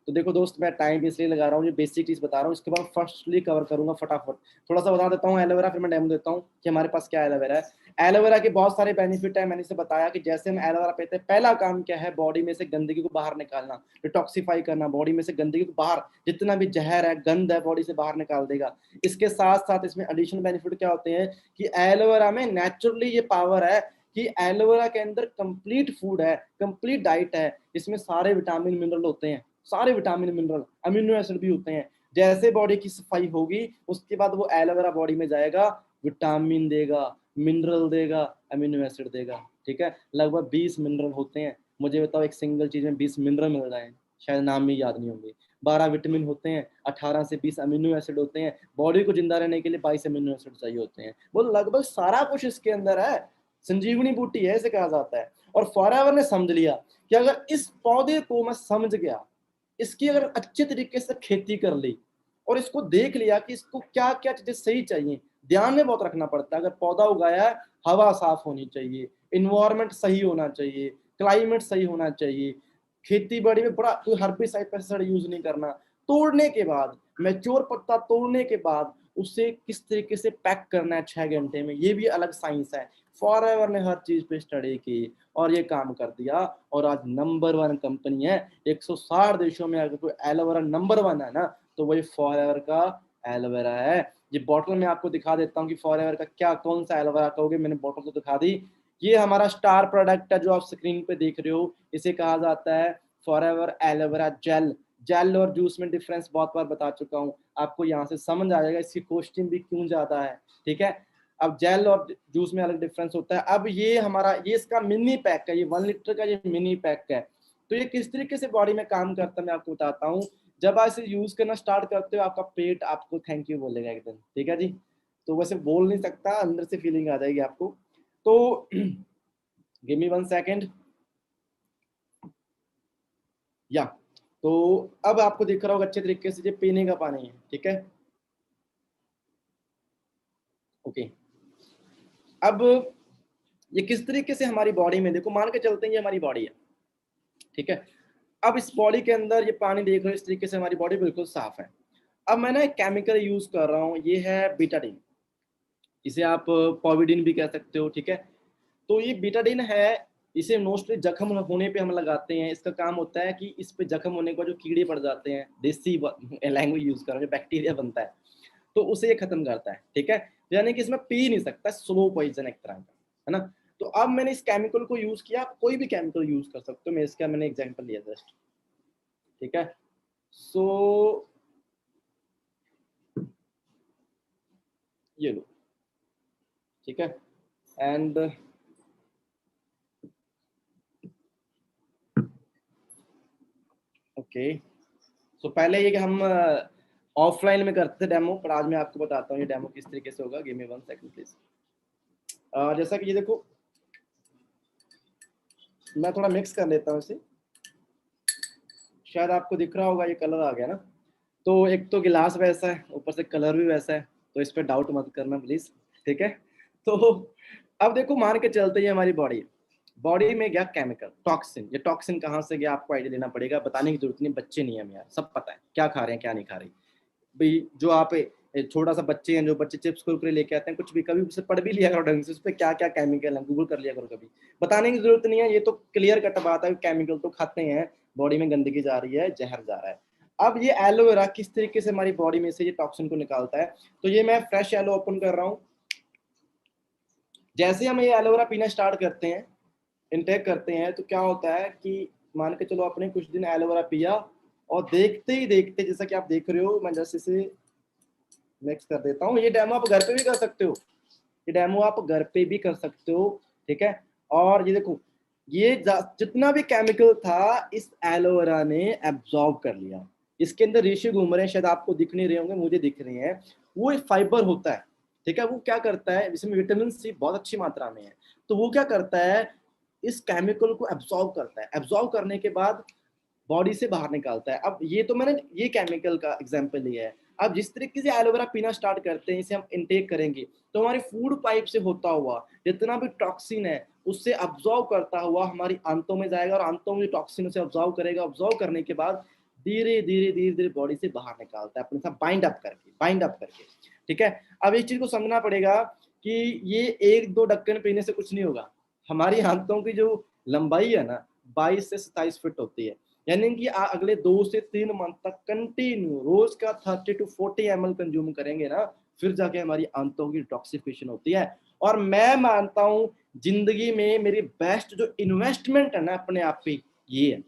Speaker 1: तो देखो दोस्त मैं टाइम इसलिए लगा रहा हूँ, ये बेसिक चीज बता रहा हूँ, इसके बाद फर्स्टली कवर करूंगा फटाफट। थोड़ा सा बता देता हूँ एलोवेरा, फिर मैं डेमो देता हूँ कि हमारे पास क्या एलोवेरा है। एलोवेरा के बहुत सारे बेनिफिट है, मैंने इसे बताया कि जैसे हम एलोवेरा पीते हैं, पहला काम क्या है, बॉडी में से गंदगी को बाहर निकालना, डिटॉक्सिफाई करना, बॉडी में से गंदगी को बाहर, जितना भी जहर है, गंद है, बॉडी से बाहर निकाल देगा। इसके साथ साथ इसमें एडिशनल बेनिफिट क्या होते हैं कि एलोवेरा में नेचुरली ये पावर है कि एलोवेरा के अंदर कंप्लीट फूड है, कंप्लीट डाइट है, इसमें सारे विटामिन मिनरल होते हैं, सारे विटामिन मिनरल, अमीनो एसिड भी होते हैं। जैसे बॉडी की सफाई होगी उसके बाद वो एलोवेरा बॉडी में जाएगा, विटामिन देगा, मिनरल देगा, अमीनो एसिड देगा। ठीक है, लगभग 20 मिनरल होते हैं। मुझे बताओ एक सिंगल चीज में 20 मिनरल मिल रहे हैं, शायद नाम ही याद नहीं होंगे। 12 विटामिन होते हैं, 18 से 20 अमीनो एसिड होते हैं, बॉडी को जिंदा रहने के लिए 22 अमीनो एसिड चाहिए होते हैं। वो लगभग सारा कुछ इसके अंदर है, संजीवनी बूटी है इसे कहा जाता है। और फॉरएवर ने समझ लिया कि अगर इस पौधे को मैं समझ गया, इसकी अगर अच्छे तरीके से खेती कर ली और इसको देख लिया कि इसको क्या क्या चीजें सही चाहिए, ध्यान में बहुत रखना पड़ता है। अगर पौधा उगाया है, हवा साफ होनी चाहिए, इन्वायरमेंट सही होना चाहिए, क्लाइमेट सही होना चाहिए, खेती बाड़ी में बड़ा कोई हर्बिसाइड पेस्टिसाइड यूज नहीं करना। तोड़ने के बाद, मैच्योर पत्ता तोड़ने के बाद उसे किस तरीके से पैक करना है 6 घंटे में, ये भी अलग साइंस है। फॉरएवर ने हर चीज पे स्टडी की और ये काम कर दिया और आज नंबर 1 कंपनी है। 160 देशों में अगर कोई एलोवेरा नंबर 1 है ना, तो वही फॉरएवर का एलोवेरा है। ये बॉटल में आपको दिखा देता हूँ कि फॉरएवर का क्या, कौन सा एलोवेरा कहोगे, मैंने बॉटल तो दिखा दी। ये हमारा स्टार प्रोडक्ट है जो आप स्क्रीन पे देख रहे हो, इसे कहा जाता है फॉरएवर एलोवेरा जेल। जेल और जूस में डिफरेंस बहुत बार बता चुका हूँ, आपको यहाँ से समझ आ जाएगा इसकी कॉस्टिंग भी क्यों ज्यादा है। ठीक है, अब जेल और जूस में अलग डिफरेंस होता है। अब ये हमारा, ये इसका मिनी पैक है, ये 1 लीटर का ये मिनी पैक है। तो ये किस तरीके से बॉडी में काम करता है मैं आपको बताता हूँ। जब आप इसे यूज करना स्टार्ट करते हो, आपका पेट आपको थैंक यू बोलेगा एक दिन। ठीक है जी, तो वैसे बोल नहीं सकता, अंदर से फीलिंग आ जाएगी आपको। तो गिव मी 1 सेकेंड। या तो अब आपको दिख रहा होगा अच्छे तरीके से, ये पीने का पानी है। ठीक है, ओके। अब ये किस तरीके से हमारी बॉडी में, देखो मान के चलते हैं ये हमारी बॉडी है। ठीक है, अब इस बॉडी के अंदर ये पानी देख रहे हो, इस तरीके से हमारी बॉडी बिल्कुल साफ है। अब मैं ना एक केमिकल यूज कर रहा हूँ, ये है बीटाडीन, इसे आप पॉविडिन भी कह सकते हो। ठीक है, तो ये बीटाडीन है, इसे मोस्टली जख्म होने पे हम लगाते हैं। इसका काम होता है कि इस पे जख्म होने के बाद जो कीड़े पड़ जाते हैं, देसी लैंग्वेज यूज कर रहे हैं, बैक्टीरिया बनता है, तो उसे ये खत्म करता है। ठीक है, यानी कि इसमें पी नहीं सकता, स्लो पॉइजन एक तरह का, है ना। तो अब मैंने इस केमिकल को यूज किया, आप कोई भी केमिकल यूज कर सकते हो, मैं इसका मैंने एग्जांपल लिया जस्ट। ठीक है, सो ये लो। ठीक है, एंड ओके, सो पहले ये कि हम ऑफलाइन में करते थे डेमो, पर आज मैं आपको बताता हूँ ये डेमो किस तरीके से होगा। Give me 1 second please. जैसा कि ये देखो, मैं थोड़ा मिक्स कर लेता हूँ इसे, शायद आपको दिख रहा होगा ये कलर आ गया ना। तो एक तो गिलास वैसा है, ऊपर से कलर भी वैसा है, तो इस पर डाउट मत करना प्लीज। ठीक है, तो अब देखो मान के चलते हैं हमारी बॉडी, बॉडी में गया केमिकल टॉक्सिन। ये टॉक्सिन कहाँ से गया आपको आइडिया लेना पड़ेगा, बताने की जरूरत नहीं, बच्चे नहीं है हम यार, सब पता है क्या खा रहे हैं क्या नहीं खा रहे भाई। जो आप छोटा सा बच्चे हैं, जो बच्चे चिप्स कुरकुरे लेके आते हैं, कुछ भी कभी उसे पढ़ भी लिया करो ढंग से, उस पर क्या क्या केमिकल है गूगल कर लिया करो कभी, बताने की जरूरत नहीं है। ये तो क्लियर कट बात है, केमिकल तो खाते हैं, बॉडी में गंदगी जा रही है, जहर जा रहा है। अब ये एलोवेरा किस तरीके से हमारी बॉडी में से ये टॉक्सिन को निकालता है, तो ये मैं फ्रेश एलो ओपन कर रहा हूँ। जैसे हम ये एलोवेरा पीना स्टार्ट करते हैं, इनटेक करते हैं, तो क्या होता है कि मान के चलो आपने कुछ दिन एलोवेरा पिया और देखते ही देखते, जैसा कि आप देख रहे हो, मैं जैसे इसे मिक्स कर देता हूँ। ये डेमो आप घर पे भी कर सकते हो, ये डेमो आप घर पे भी कर सकते हो। ठीक है, और ये देखो, ये जितना भी केमिकल था इस एलोवेरा ने एब्जॉर्ब कर लिया। इसके अंदर रेशे घूम रहे हैं, शायद आपको दिख नहीं रहे होंगे, मुझे दिख रहे हैं। वो एक फाइबर होता है। ठीक है, वो क्या करता है, जिसमें विटामिन सी बहुत अच्छी मात्रा में है, तो वो क्या करता है, इस केमिकल को एब्जॉर्ब करता है। एब्जॉर्ब करने के बाद बॉडी से बाहर निकालता है। अब ये तो मैंने ये केमिकल का एग्जांपल लिया है। अब जिस तरीके से एलोवेरा पीना स्टार्ट करते हैं, इसे हम इनटेक करेंगे, तो हमारी फूड पाइप से होता हुआ जितना भी टॉक्सिन है उससे अब्जॉर्व करता हुआ हमारी आंतों में जाएगा, और आंतों में टॉक्सिन उसे अब्जॉर्व करेगा। अब्जॉर्व करने के बाद धीरे धीरे धीरे धीरे बॉडी से बाहर निकालता है, अपने साथ बाइंड अप करके। ठीक है, अब इस चीज को समझना पड़ेगा कि ये 1-2 ढक्कन पीने से कुछ नहीं होगा। हमारी आंतों की जो लंबाई है ना, 22 से 27 फीट होती है, यानी कि अगले 2 से 3 मंथ तक कंटिन्यू रोज का 30 to 40 ml कंज्यूम करेंगे ना, फिर जाके हमारी आंतों की डिटॉक्सिफिकेशन होती है। और मैं मानता हूं जिंदगी में मेरी बेस्ट जो इन्वेस्टमेंट है ना अपने आप पे, ये है,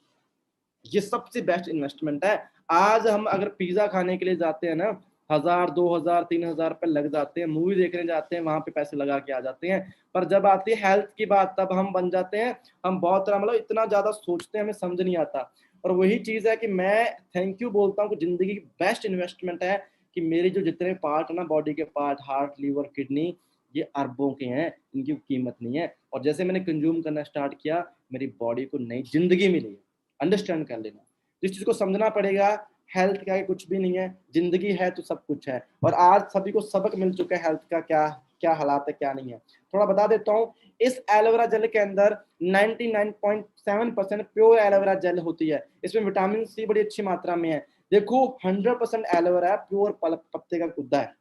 Speaker 1: ये सबसे बेस्ट इन्वेस्टमेंट है। आज हम अगर पिज्जा खाने के लिए जाते हैं ना, 1000 2000 3000 रुपए लग जाते हैं, मूवी देखने जाते हैं, वहां पे पैसे लगा के आ जाते हैं, पर जब आती है हेल्थ की बात, तब हम बन जाते हैं, हम बहुत तरह मतलब इतना ज्यादा सोचते हैं, हमें समझ नहीं आता। और वही चीज़ है कि मैं थैंक यू बोलता हूँ कि ज़िंदगी की बेस्ट इन्वेस्टमेंट है कि मेरे जो जितने पार्ट है ना, बॉडी के पार्ट, हार्ट, लीवर, किडनी, ये अरबों के हैं, इनकी कीमत नहीं है। और जैसे मैंने कंज़्यूम करना स्टार्ट किया, मेरी बॉडी को नई ज़िंदगी मिली। अंडरस्टैंड कर लेना। तो इस चीज़ को समझना पड़ेगा, हेल्थ का ये कुछ भी नहीं है, ज़िंदगी है तो सब कुछ है। और आज सभी को सबक मिल चुका है हेल्थ का क्या क्या हालात है, क्या नहीं है। थोड़ा बता देता हूँ, इस एलोवेरा जेल के अंदर 99.7% प्योर एलोवेरा जेल होती है। इसमें विटामिन सी बड़ी अच्छी मात्रा में है। देखो 100% एलोवेरा है, प्योर पत्ते का गुद्दा है।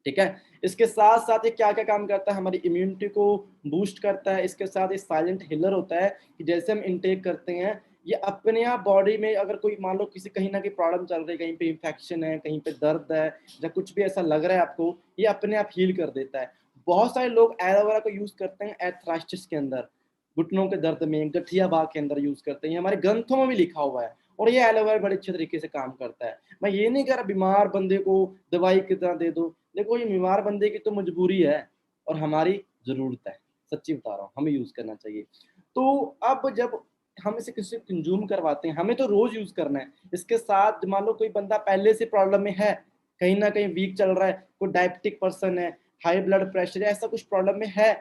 Speaker 1: ठीक है? इसके साथ-साथ ये क्या-क्या काम करता है, हमारी इम्यूनिटी को बूस्ट करता है। इसके साथ ये साइलेंट हीलर होता है कि जैसे हम इनटेक करते हैं, ये अपने आप बॉडी में अगर कोई मान लो किसी कहीं न कहीं प्रॉब्लम चल रही है, कहीं पे इन्फेक्शन है, कहीं पे दर्द है या कुछ भी ऐसा लग रहा है आपको, ये अपने आप हील कर देता है। बहुत सारे लोग एलोवेरा को यूज़ करते हैं आर्थराइटिस के अंदर, घुटनों के दर्द में, गठिया भाग के अंदर यूज़ करते हैं। ये हमारे ग्रंथों में भी लिखा हुआ है और ये एलोवेरा बड़े अच्छे तरीके से काम करता है। मैं ये नहीं कह रहा बीमार बंदे को दवाई की तरह दे दो। देखो ये बीमार बंदे की तो मजबूरी है और हमारी ज़रूरत है। सच्ची बता रहा हूँ, हमें यूज़ करना चाहिए। तो अब जब हम इसे किसी से कंज़्यूम करवाते हैं, हमें तो रोज़ यूज़ करना है। इसके साथ मान लो कोई बंदा पहले से प्रॉब्लम में है, कहीं न कहीं वीक चल रहा है, कोई डायबिटिक पर्सन है, हाई ब्लड प्रेशर है, ऐसा कुछ प्रॉब्लम में है,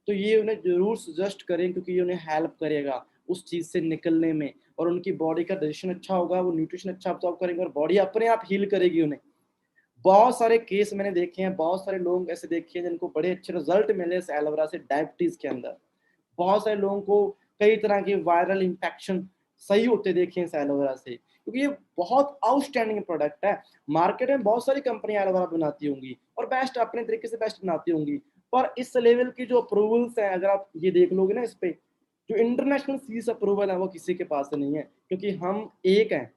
Speaker 1: तो ये उन्हें ज़रूर सजेस्ट करें क्योंकि ये उन्हें हेल्प करेगा उस चीज़ से निकलने में और उनकी बॉडी का डाइजेशन अच्छा होगा, वो न्यूट्रिशन अच्छा अब्ज़ॉर्ब करेंगे और बॉडी अपने आप हील करेगी उन्हें। बहुत सारे केस मैंने देखे हैं, बहुत सारे लोग ऐसे देखे हैं जिनको बड़े अच्छे रिजल्ट मिले इस एलोवेरा से डायबिटीज़ के अंदर। बहुत सारे लोगों को कई तरह के वायरल इन्फेक्शन सही होते देखे हैं इस एलोवेरा से, क्योंकि ये बहुत आउटस्टैंडिंग प्रोडक्ट है। मार्केट में बहुत सारी कंपनियाँ एलोवेरा बनाती होंगी और बेस्ट अपने तरीके से बेस्ट बनाती होंगी, पर इस लेवल की जो अप्रूवल्स हैं, अगर आप ये देख लोगे ना इस पे, जो इंटरनेशनल सीज़ अप्रूवल है वो किसी के पास नहीं है, क्योंकि हम एक हैं।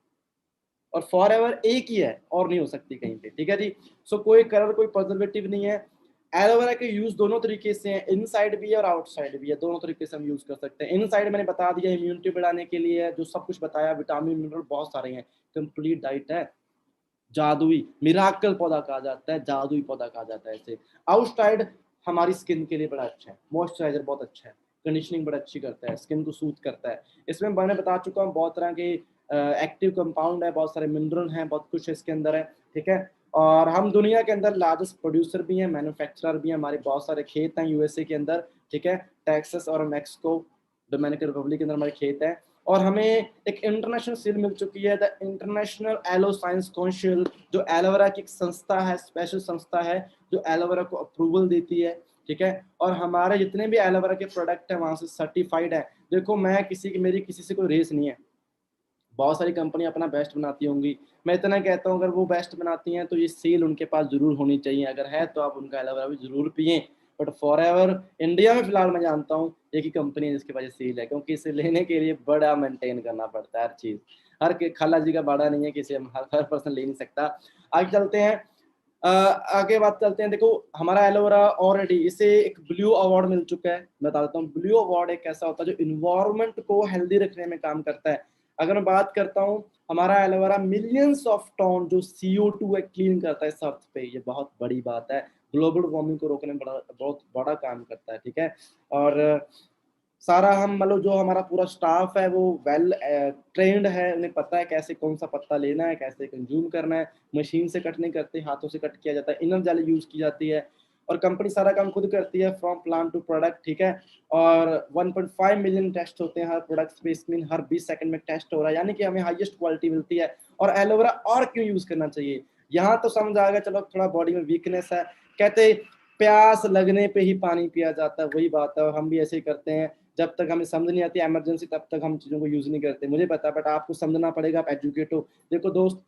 Speaker 1: और फॉरएवर एक ही है और नहीं हो सकती कहीं पे, ठीक है जी। सो कोई कलर कोई प्रिजर्वेटिव नहीं है। एलोवेरा के यूज दोनों तरीके से हैं, इनसाइड भी है और आउटसाइड भी है, दोनों तरीके से हम यूज कर सकते हैं। इनसाइड मैंने बता दिया इम्यूनिटी बढ़ाने के लिए है, जो सब कुछ बताया, विटामिन मिनरल बहुत सारे हैं, कंप्लीट डाइट है। जादुई मिराकल पौधा कहा जाता है, जादुई पौधा कहा जाता है इसे। आउटसाइड हमारी स्किन के लिए बड़ा अच्छा है, मॉइस्चराइजर बहुत अच्छा है, कंडीशनिंग बड़ा अच्छी करता है, स्किन को सूथ करता है। इसमें मैंने बता चुका हूँ बहुत तरह के एक्टिव कंपाउंड है, बहुत सारे मिनरल हैं, बहुत कुछ इसके अंदर है, ठीक है। और हम दुनिया के अंदर लार्जेस्ट प्रोड्यूसर भी हैं, मैन्युफैक्चरर भी हैं, हमारे बहुत सारे खेत हैं यूएसए के अंदर, ठीक है। टेक्सास और मैक्सिको, डोमिनिकन रिपब्लिक के अंदर हमारे खेत हैं। और हमें एक इंटरनेशनल सील मिल चुकी है, the international aloe science council, जो एलोवेरा की एक संस्था है, स्पेशल संस्था है, जो एलोवेरा को अप्रूवल देती है, ठीक है। और हमारे जितने भी एलोवेरा के प्रोडक्ट हैं वहाँ से सर्टिफाइड है। देखो मैं किसी की, मेरी किसी से कोई रेस नहीं है, बहुत सारी कंपनी अपना बेस्ट बनाती होंगी, मैं इतना कहता हूँ अगर वो बेस्ट बनाती हैं तो ये सेल उनके पास जरूर होनी चाहिए, अगर है तो आप उनका एलोवेरा भी जरूर पिए। बट फॉरएवर इंडिया में फिलहाल मैं जानता हूँ एक ही कंपनी है जिसके पास सेल है, क्योंकि इसे लेने के लिए बड़ा मेंटेन करना पड़ता है हर चीज़, हर के खाला जी का बाड़ा नहीं है कि इसे हम हर पर्सन ले नहीं सकता। आगे चलते हैं, आगे बात करते हैं। देखो हमारा एलोवेरा ऑलरेडी इसे एक ब्लू अवार्ड मिल चुका है, मैं बता देता हूँ। ब्लू अवार्ड एक ऐसा होता है जो इन्वायरमेंट को हेल्दी रखने में काम करता है। अगर मैं बात करता हूँ, हमारा एलोवेरा मिलियंस ऑफ टन जो CO2 है क्लीन करता है इस अर्थ पे, ये बहुत बड़ी बात है, ग्लोबल वार्मिंग को रोकने में बहुत बड़ा काम करता है, ठीक है। और सारा हम मतलब जो हमारा पूरा स्टाफ है वो वेल ट्रेंड है, उन्हें पता है कैसे कौन सा पत्ता लेना है, कैसे कंज्यूम करना है। मशीन से कट नहीं करते, हाथों से कट किया जाता है, इनर जाली यूज की जाती है और कंपनी सारा काम खुद करती है फ्रॉम प्लांट टू प्रोडक्ट, ठीक है। और 1.5 मिलियन टेस्ट होते हैं हर प्रोडक्ट पे, इसमें हर 20 सेकंड में टेस्ट हो रहा है, यानी कि हमें हाईएस्ट क्वालिटी मिलती है। और एलोवेरा और क्यों यूज करना चाहिए, यहाँ तो समझ आ गया, चलो थोड़ा बॉडी में वीकनेस है, कहते प्यास लगने पे ही पानी पिया जाता है, वही बात है। और हम भी ऐसे ही करते हैं, जब तक हमें समझ नहीं आती इमरजेंसी तब तक हम चीज़ों को यूज़ नहीं करते, मुझे पता है, बट आपको समझना पड़ेगा, आप एजुकेट हो। देखो दोस्त,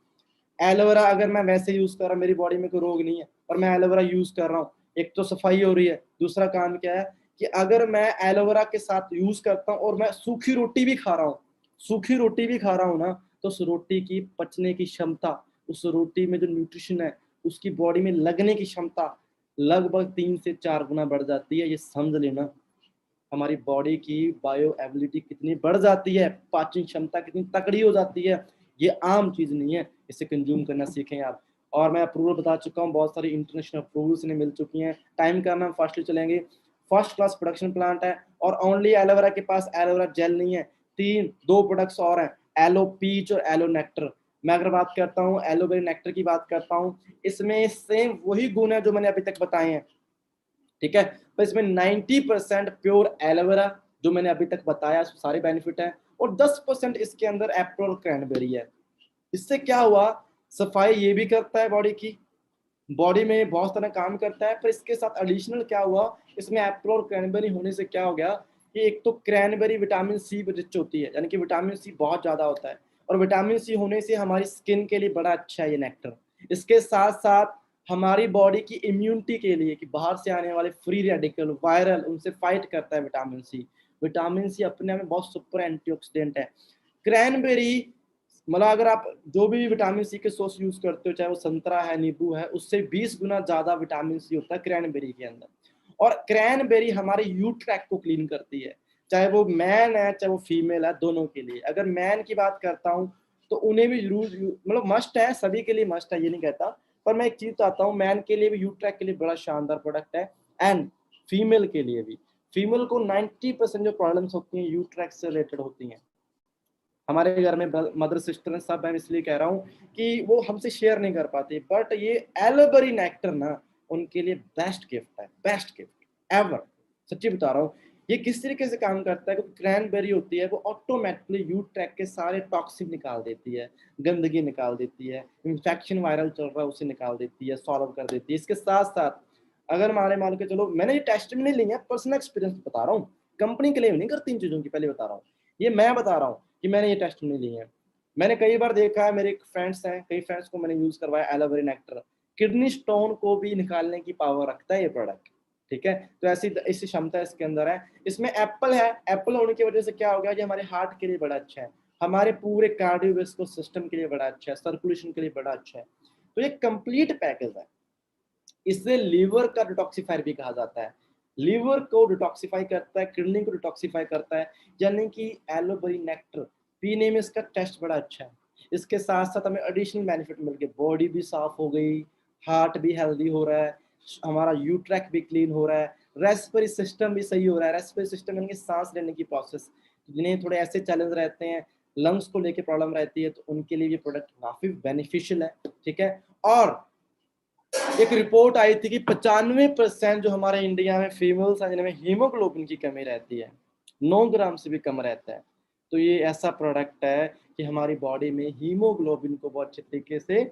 Speaker 1: एलोवेरा अगर मैं वैसे यूज़ कर रहा हूँ, मेरी बॉडी में कोई रोग नहीं है और मैं एलोवेरा यूज़ कर रहा हूँ, एक तो सफाई हो रही है, दूसरा काम क्या है कि अगर मैं एलोवेरा के साथ यूज़ करता हूँ और मैं सूखी रोटी भी खा रहा हूँ, सूखी रोटी भी खा रहा हूँ ना, तो उस रोटी की पचने की क्षमता, उस रोटी में जो न्यूट्रिशन है, उसकी बॉडी में लगने की क्षमता लगभग 3 से 4 गुना बढ़ जाती है, ये समझ लेना। हमारी बॉडी की बायो एबिलिटी कितनी बढ़ जाती है, पाचन क्षमता कितनी तकड़ी हो जाती है, ये आम चीज़ नहीं है, इसे कंज्यूम करना सीखें आप। और मैं अप्रूवल बता चुका हूँ, बहुत सारी इंटरनेशनल अप्रूवल्स इन्हें मिल चुकी हैं। टाइम का हम फास्टली चलेंगे, फर्स्ट क्लास प्रोडक्शन प्लांट है और ओनली एलोवेरा के पास एलोवेरा जेल नहीं है, 2 प्रोडक्ट्स और हैं, एलो पीच और एलो नेक्टर। मैं अगर बात करता हूँ एलोवेरा नेक्टर की बात करता हूँ, इसमें सेम वही गुण है जो मैंने अभी तक बताए हैं, ठीक है। पर इसमें 90% प्योर एलोवेरा जो मैंने अभी तक बताया सारे बेनिफिट है, और 10% इसके अंदर एप्पल और क्रैनबेरी है। इससे क्या हुआ, सफाई ये भी करता है बॉडी की, बॉडी में बहुत सारा काम करता है, पर इसके साथ एडिशनल क्या हुआ, इसमें एप्पल और क्रैनबेरी होने से क्या हो गया कि एक तो क्रैनबेरी विटामिन सी रिच होती है, यानी कि विटामिन सी बहुत ज्यादा होता है, और विटामिन सी होने से हमारी स्किन के लिए बड़ा अच्छा है ये नेक्टर। इसके साथ साथ हमारी बॉडी की इम्यूनिटी के लिए, कि बाहर से आने वाले फ्री रेडिकल वायरल उनसे फाइट करता है विटामिन सी। विटामिन सी अपने आप में बहुत सुपर एंटीऑक्सीडेंट है। क्रैनबेरी मतलब अगर आप जो भी विटामिन सी के सोर्स यूज करते हो, चाहे वो संतरा है, नींबू है, उससे 20 गुना ज्यादा विटामिन सी होता है क्रैनबेरी के अंदर। और क्रैनबेरी हमारे यू ट्रैक को क्लीन करती है, चाहे वो मैन है चाहे वो फीमेल है, दोनों के लिए। अगर मैन की बात करता हूँ तो उन्हें भी जरूर मतलब मस्ट है, सभी के लिए मस्ट है ये नहीं कहता, पर मैं एक चीज बताता हूँ, मैन के लिए भी यू ट्रैक के लिए बड़ा शानदार प्रोडक्ट है, एंड फीमेल के लिए भी। फीमेल को 90% जो प्रॉब्लम्स होती हैं यू ट्रैक से रिलेटेड होती हैं। हमारे घर में मदर सिस्टर सब, मैं इसलिए कह रहा हूँ कि वो हमसे शेयर नहीं कर पाती, बट ये एलोबेरी नेक्टर ना उनके लिए बेस्ट गिफ्ट है, बेस्ट गिफ्ट एवर। सच्ची बता रहा हूँ। ये किस तरीके से काम करता है, क्योंकि क्रैनबेरी होती है वो ऑटोमेटिकली यू ट्रैक के सारे टॉक्सिन निकाल देती है, गंदगी निकाल देती है, इन्फेक्शन वायरल चल रहा है उसे निकाल देती है, सॉल्व कर देती है। इसके साथ साथ अगर हमारे मान के चलो, मैंने ये टेस्ट में नहीं ली है, पर्सनल एक्सपीरियंस बता रहा हूँ, कंपनी क्लेम नहीं करती इन चीजों की, पहले बता रहा हूँ, ये मैं बता रहा हूँ कि मैंने ये टेस्ट नहीं ली है। मैंने कई बार देखा है, मेरे फ्रेंड्स हैं, कई फ्रेंड्स को मैंने यूज करवाया एलोवेरा नेक्टर। किडनी स्टोन को भी निकालने की पावर रखता है ये प्रोडक्ट, ठीक है। तो ऐसी क्षमता इसके अंदर है। इसमें एप्पल है, एप्पल होने की वजह से क्या हो गया, ये हमारे हार्ट के लिए बड़ा अच्छा है, हमारे पूरे कार्डियोवैस्कुलर सिस्टम के लिए बड़ा अच्छा है, सर्कुलेशन के लिए बड़ा अच्छा है। तो ये कंप्लीट पैकेज है। इससे लीवर का डिटॉक्सिफायर भी कहा जाता है, लीवर को डिटॉक्सिफाई करता है, किडनी को डिटॉक्सिफाई करता है, यानी कि एलोवेरा नेक्टर पीने में इसका टेस्ट बड़ा अच्छा है। इसके साथ साथ हमें एडिशनल बेनिफिट मिल गए, बॉडी भी साफ हो गई, हार्ट भी हेल्दी हो रहा है, हमारा यू ट्रैक भी क्लीन हो रहा है, रेस्पिरेटरी सिस्टम भी सही हो रहा है। रेस्पिरेटरी सिस्टम यानी कि सांस लेने की प्रोसेस, जिन्हें थोड़े ऐसे चैलेंज रहते हैं, लंग्स को लेके प्रॉब्लम रहती है, तो उनके लिए ये प्रोडक्ट काफी बेनिफिशियल है, ठीक है। और एक रिपोर्ट आई थी कि 95% जो हमारे इंडिया में फीमेल्स हैं जिनमें हीमोग्लोबिन की कमी रहती है, 9 ग्राम से भी कम रहता है, तो ये ऐसा प्रोडक्ट है कि हमारी बॉडी में हीमोग्लोबिन को बहुत अच्छे तरीके से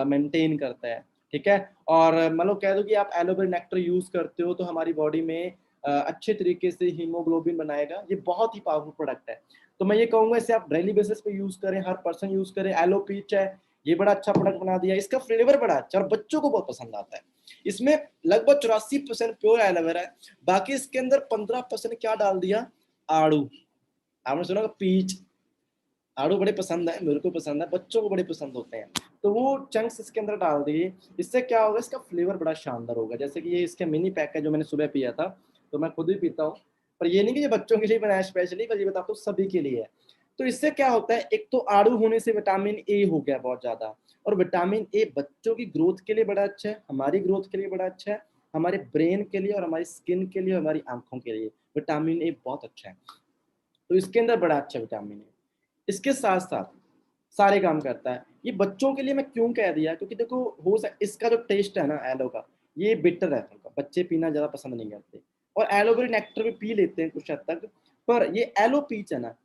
Speaker 1: मेंटेन करता है, ठीक है। और मतलब कह दो कि आप एलोवेरा नेक्टर यूज करते हो तो हमारी बॉडी में अच्छे तरीके से हीमोग्लोबिन बनाएगा। ये बहुत ही पावरफुल प्रोडक्ट है। तो मैं ये कहूंगा इसे आप डेली बेसिस पे यूज करें, हर पर्सन यूज करे। एलो पीच है, ये बड़ा अच्छा प्रोडक्ट बना दिया, इसका फ्लेवर बड़ा अच्छा और बच्चों को बहुत पसंद आता है। इसमें लगभग 84% प्योर एलोवेरा है, बाकी इसके अंदर 15% क्या डाल दिया, आड़ू। आपने सुना पीच, आड़ू बड़े पसंद है, मेरे को पसंद है, बच्चों को बड़े पसंद होते हैं, तो वो चंक्स इसके अंदर डाल दिए। इससे क्या होगा, इसका फ्लेवर बड़ा शानदार होगा। जैसे कि ये इसके मिनी पैक है जो मैंने सुबह पिया था, तो मैं खुद भी पीता हूँ, पर ये नहीं कि ये बच्चों के लिए बनाया स्पेशली, पर ये बताता हूँ सभी के लिए है। तो इससे क्या होता है, एक तो आड़ू होने से विटामिन ए हो गया बहुत ज्यादा, और विटामिन ए बच्चों की ग्रोथ के लिए बड़ा अच्छा है, हमारी ग्रोथ के लिए बड़ा अच्छा है, हमारे ब्रेन के लिए और हमारी स्किन के लिए, हमारी आंखों के लिए विटामिन ए बहुत अच्छा है। तो इसके अंदर बड़ा अच्छा विटामिन है। इसके साथ साथ सारे काम करता है। ये बच्चों के लिए मैं क्यों कह दिया, क्योंकि देखो इसका जो टेस्ट है ना एलो का, ये बिटर है थोड़ा, बच्चे पीना ज्यादा पसंद नहीं करते, और एलोवेरा नेक्टर भी पी लेते हैं कुछ हद तक, पर ये एलो पीच है ना।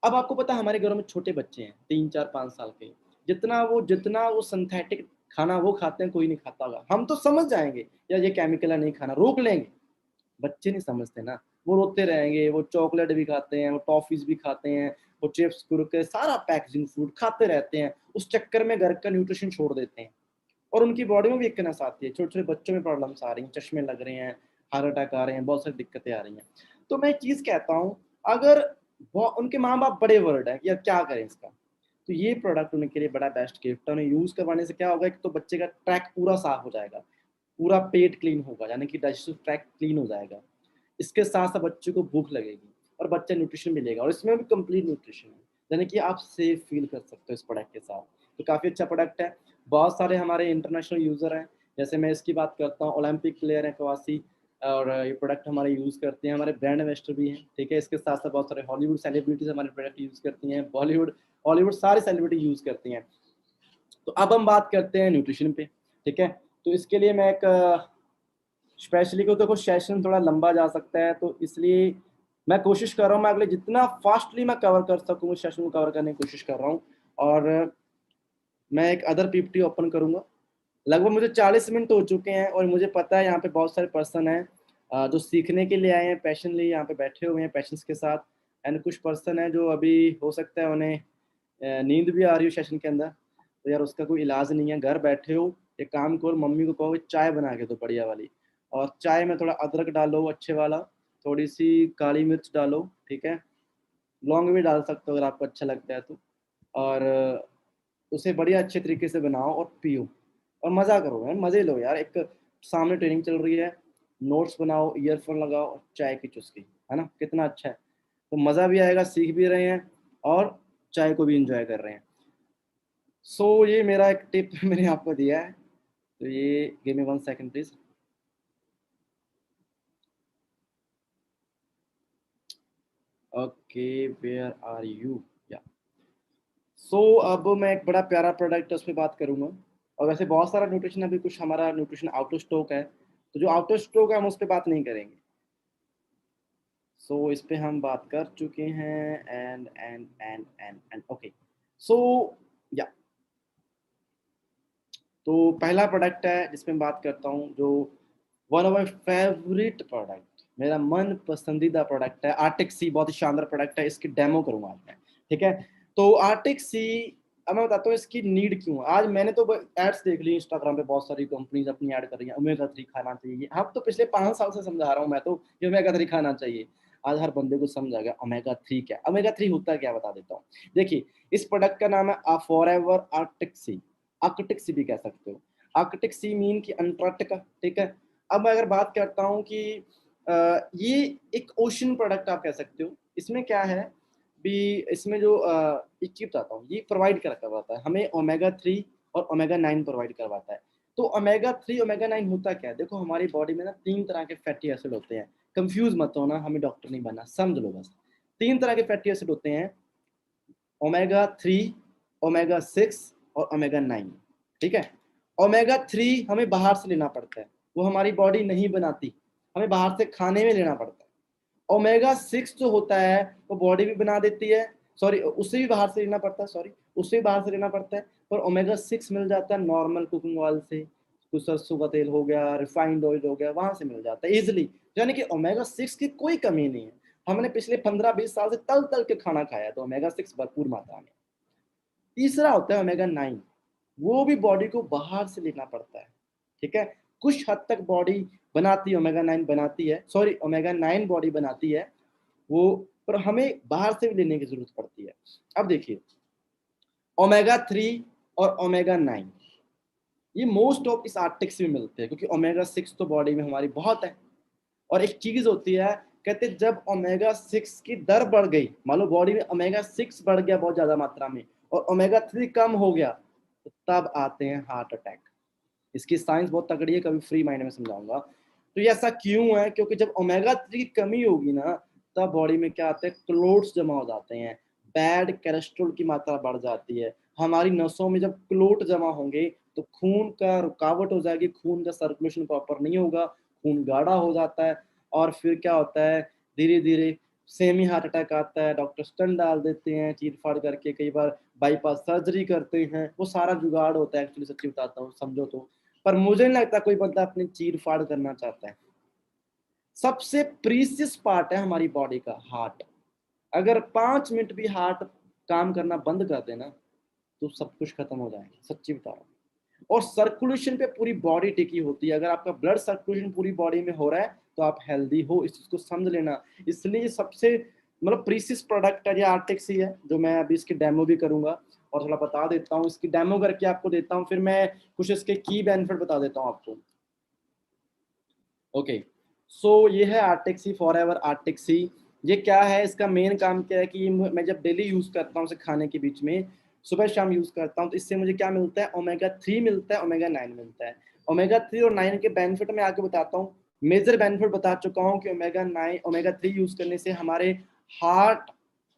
Speaker 1: अब आपको पता है हमारे घरों में छोटे बच्चे हैं 3 4 5 साल के, जितना वो सिंथेटिक खाना वो खाते हैं कोई नहीं खाता होगा। हम तो समझ जाएंगे या ये केमिकल है नहीं खाना, रोक लेंगे, बच्चे नहीं समझते ना, वो रोते रहेंगे, वो चॉकलेट भी खाते हैं, वो टॉफीज भी खाते हैं, वो चिप्स कुरकुरे सारा पैकेजिंग फूड खाते रहते हैं, उस चक्कर में घर का न्यूट्रिशन छोड़ देते हैं, और उनकी बॉडी में भी वीकनेस आती है, छोटे छोटे बच्चों में प्रॉब्लम्स आ रही हैं, चश्मे लग रहे हैं, हार्ट अटैक आ रहे हैं, बहुत सारी दिक्कतें आ रही हैं। तो मैं एक चीज कहता हूँ, अगर उनके माँ बाप बड़े वर्ड है कि यार क्या करें इसका, तो ये प्रोडक्ट उनके लिए बड़ा बेस्ट गिफ्ट है। उन्हें यूज करवाने से क्या होगा, एक तो बच्चे का ट्रैक पूरा साफ हो जाएगा, पूरा पेट क्लीन होगा, यानी कि डाइजेस्टिव ट्रैक क्लीन हो जाएगा। इसके साथ साथ बच्चे को भूख लगेगी और बच्चा न्यूट्रिशन मिलेगा, और इसमें भी कंप्लीट न्यूट्रिशन है, यानी कि आप सेफ फील कर सकते हो इस प्रोडक्ट के साथ। तो काफ़ी अच्छा प्रोडक्ट है। बहुत सारे हमारे इंटरनेशनल यूज़र हैं, जैसे मैं इसकी बात करता हूँ, ओलंपिक प्लेयर हैं कवासी, और ये प्रोडक्ट हमारे यूज़ करते हैं, हमारे ब्रांड इन्वेस्टर भी हैं, ठीक है। इसके साथ साथ बहुत सारे हॉलीवुड सेलिब्रिटीज़ हमारे प्रोडक्ट यूज़ करती हैं, बॉलीवुड हॉलीवुड सारी सेलिब्रिटी यूज़ करती हैं। तो अब हम बात करते हैं न्यूट्रिशन पे, ठीक है। तो इसके लिए मैं एक स्पेशली को देखो सेशन थोड़ा लंबा जा सकता है, तो इसलिए मैं कोशिश कर रहा हूँ, मैं अगले जितना फास्टली मैं कवर कर सकूँ उस सेशन को कवर करने की कोशिश कर रहा हूँ। और मैं एक अदर पीपीटी ओपन करूँगा। लगभग मुझे 40 मिनट हो चुके हैं और मुझे पता है यहाँ पे बहुत सारे पर्सन हैं जो सीखने के लिए आए हैं, पैशनली यहाँ पे बैठे हुए हैं पेशेंस के साथ। एंड कुछ पर्सन है जो अभी हो सकता है उन्हें नींद भी आ रही हो सेशन के अंदर, तो यार उसका कोई इलाज नहीं है। घर बैठे हो, एक काम करो, मम्मी को कहो चाय बना के दो बढ़िया वाली, और चाय में थोड़ा अदरक डालो अच्छे वाला, थोड़ी सी काली मिर्च डालो, ठीक है, लौंग भी डाल सकते हो अगर आपको अच्छा लगता है तो। और उसे बढ़िया अच्छे तरीके से बनाओ और पियो और मज़ा करो यार, मज़े लो यार। एक सामने ट्रेनिंग चल रही है, नोट्स बनाओ, ईयरफोन लगाओ और चाय की चुस्की, है ना, कितना अच्छा है। तो मज़ा भी आएगा, सीख भी रहे हैं और चाय को भी इंजॉय कर रहे हैं। सो ये मेरा एक टिप मैंने आपको दिया है। तो ये give me 1 second please. Okay, where are you, या। सो अब मैं एक बड़ा प्यारा प्रोडक्ट है उस पर बात करूंगा। और वैसे बहुत सारा न्यूट्रिशन, अभी कुछ हमारा न्यूट्रिशन आउट ऑफ स्टॉक है, तो जो आउट ऑफ स्टॉक है हम उस पर बात नहीं करेंगे। सो इस पे हम बात कर चुके हैं। And okay. सो या, तो पहला प्रोडक्ट है जिसमें बात करता हूँ, जो one of my favourite product, मेरा मन पसंदीदा प्रोडक्ट है, आर्टिक सी। बहुत ही शानदार प्रोडक्ट है, इसकी डेमो करूंगा आज मैं, ठीक है। तो आर्टिक सी, अब मैं बताता हूँ इसकी नीड क्यों है। आज मैंने तो एड्स देख ली इंस्टाग्राम पे, बहुत सारी कंपनीज अपनी ऐड कर रही हैं, ओमेगा 3 खाना चाहिए। हम तो पिछले 5 साल से समझा रहा हूँ मैं तो कि ओमेगा 3 खाना चाहिए। आज हर बंदे को समझ आ गया ओमेगा 3 क्या, ओमेगा 3 होता है क्या, बता देता हूँ। देखिए, इस प्रोडक्ट का नाम है फॉरएवर आर्टिक सी, आर्कटिक सी भी कह सकते हो। आर्कटिक सी मीन की अंटार्कटिका, ठीक है। अब मैं अगर बात करता हूँ कि ये एक ओशन प्रोडक्ट आप कह सकते हो। इसमें क्या है भी, इसमें जो एक चीज बताता हूँ, ये प्रोवाइड करवाता है हमें ओमेगा 3 और ओमेगा 9 प्रोवाइड करवाता है। तो ओमेगा 3 ओमेगा 9 होता क्या है, देखो हमारी बॉडी में ना 3 तरह के फैटी एसिड होते हैं। कंफ्यूज मत होना, हमें डॉक्टर नहीं बनना, समझ लो बस। 3 तरह के फैटी एसिड होते हैं, ओमेगा 3, ओमेगा 6 और ओमेगा 9, ठीक है। ओमेगा 3 हमें बाहर से लेना पड़ता है, वो हमारी बॉडी नहीं बनाती, हमें बाहर से खाने में लेना पड़ता है। ओमेगा 6 जो होता है वो बॉडी भी बना देती है, सॉरी उससे भी बाहर से लेना पड़ता है, सॉरी उससे भी बाहर से लेना पड़ता है। पर ओमेगा 6 मिल जाता है नॉर्मल कुकिंग ऑयल से, कुछ सरसों का तेल हो गया, रिफाइंड ऑयल हो गया, वहां से मिल जाता है इजिली। यानी कि ओमेगा 6 की कोई कमी नहीं है। हमने पिछले 15-20 साल से तल तल के खाना खाया, तो ओमेगा 6 भरपूर मात्रा में। तीसरा होता है ओमेगा 9, वो भी बॉडी को बाहर से लेना पड़ता है, ठीक है। कुछ हद तक बॉडी बनाती है, ओमेगा 9 बनाती है, सॉरी ओमेगा 9 बॉडी बनाती है वो, पर हमें बाहर से भी लेने की जरूरत पड़ती है। अब देखिए, ओमेगा 3 और ओमेगा 9 ये मोस्ट ऑफ इस आर्टिक्स में मिलते हैं, क्योंकि ओमेगा 6 तो बॉडी में हमारी बहुत है। और एक चीज होती है, कहते जब ओमेगा 6 की दर बढ़ गई, मान लो बॉडी में ओमेगा 6 बढ़ गया बहुत ज्यादा मात्रा में और ओमेगा 3 कम हो गया, तो तब आते हैं हार्ट अटैक। इसकी साइंस बहुत तगड़ी है, कभी फ्री माइंड में समझाऊंगा। तो ये ऐसा क्यों है, क्योंकि जब ओमेगा 3 की कमी होगी ना, तब बॉडी में क्या आते हैं, क्लोट्स जमा हो जाते हैं, बैड कोलेस्ट्रॉल की मात्रा बढ़ जाती है। हमारी नसों में जब क्लोट जमा होंगे तो खून का रुकावट हो जाएगी, खून का सर्कुलेशन प्रॉपर नहीं होगा, खून गाढ़ा हो जाता है। और फिर क्या होता है, धीरे धीरे सेमी हार्ट अटैक आता है, डॉक्टर स्टंट डाल देते हैं चीर फाड़ करके, कई बार बाईपास सर्जरी करते हैं, वो सारा जुगाड़ होता है एक्चुअली, सच्ची बताता हूँ समझो तो। पर मुझे नहीं लगता कोई बंदा अपनी चीर फाड़ करना चाहता है। सबसे प्रीसियस पार्ट है हमारी बॉडी का हार्ट। अगर 5 मिनट भी हार्ट काम करना बंद कर देना तो सब कुछ खत्म हो जाएगा, सच्ची बता रहा हूँ। और सर्कुलेशन पे पूरी बॉडी टिकी होती है। अगर आपका ब्लड सर्कुलेशन पूरी बॉडी में हो रहा है तो आप हेल्दी हो, इस चीज को समझ लेना। इसलिए सबसे मतलब प्रीसियस प्रोडक्ट है ये आर्टिक्स ही है, जो मैं अभी इसकी डेमो भी करूंगा और थोड़ा बता देता हूँ, इसकी डेमो करके आपको देता हूँ, फिर मैं कुछ इसके की बेनिफिट बता देता हूँ आपको। ओके, सो ये है Arctic Sea, forever Arctic Sea. ये क्या है, इसका मेन काम क्या है कि मैं जब डेली यूज करता हूँ इसे खाने के बीच में, सुबह शाम यूज करता हूँ, तो इससे मुझे क्या मिलता है, ओमेगा 3 मिलता है, ओमेगा 9 मिलता है। ओमेगा 3 और 9 के बेनिफिट में आगे बताता हूँ। मेजर बेनिफिट बता चुका हूँ कि ओमेगा 3 यूज करने से हमारे हार्ट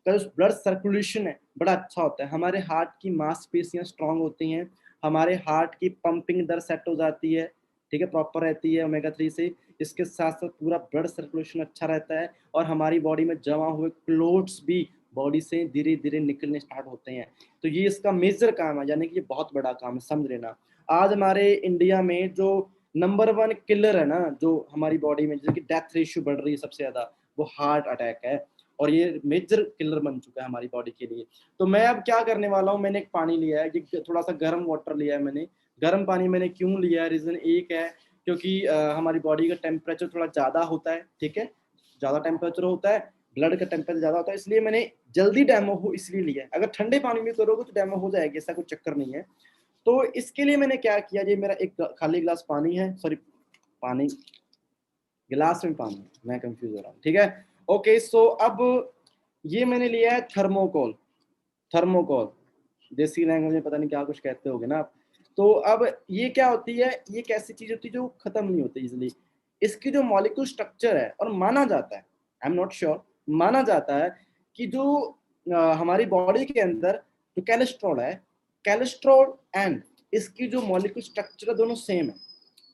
Speaker 1: का जो ब्लड सर्कुलेशन है बड़ा अच्छा होता है। हमारे हार्ट की मांसपेशियां स्ट्रांग होती हैं, हमारे हार्ट की पंपिंग दर सेट हो जाती है, ठीक है, प्रॉपर रहती है ओमेगा 3 से। इसके साथ साथ पूरा ब्लड सर्कुलेशन अच्छा रहता है और हमारी बॉडी में जमा हुए क्लोट्स भी बॉडी से धीरे धीरे निकलने स्टार्ट होते हैं। तो ये इसका मेजर काम है, यानी कि ये बहुत बड़ा काम है, समझ लेना। आज हमारे इंडिया में जो नंबर 1 किलर है ना, जो हमारी बॉडी में जिसकी डेथ रेशियो बढ़ रही है सबसे ज्यादा, वो हार्ट अटैक है। और ये मेजर किलर बन चुका है हमारी बॉडी के लिए। तो मैं अब क्या करने वाला हूँ, मैंने एक पानी लिया है, ये थोड़ा सा गर्म वाटर लिया है मैंने। गर्म पानी मैंने क्यों लिया है, रीजन एक है, क्योंकि हमारी बॉडी का टेम्परेचर थोड़ा ज़्यादा होता है, ठीक है, ज़्यादा टेम्परेचर होता है, ब्लड का टेम्परेचर ज़्यादा होता है, इसलिए मैंने जल्दी डैमो हो इसलिए लिया है। अगर ठंडे पानी में करोगे तो डैमो हो जाएगी, ऐसा कोई चक्कर नहीं है। तो इसके लिए मैंने क्या किया, ये मेरा एक खाली गिलास पानी है, सॉरी पानी गिलास में पानी, मैं कंफ्यूज हो रहा हूँ, ठीक है। ओके, सो अब ये मैंने लिया है थर्मोकोल। थर्मोकोल देसी लैंग्वेज में पता नहीं क्या कुछ कहते होगे ना आप। तो अब ये क्या होती है, ये कैसी चीज होती है जो खत्म नहीं होती इजिली। इसकी जो मॉलिक्यूल स्ट्रक्चर है, और माना जाता है, आई एम नॉट श्योर, माना जाता है कि जो हमारी बॉडी के अंदर जो कैलेस्ट्रॉल है, कैलेस्ट्रॉल एंड इसकी जो मॉलिक्यूल स्ट्रक्चर है दोनों सेम है,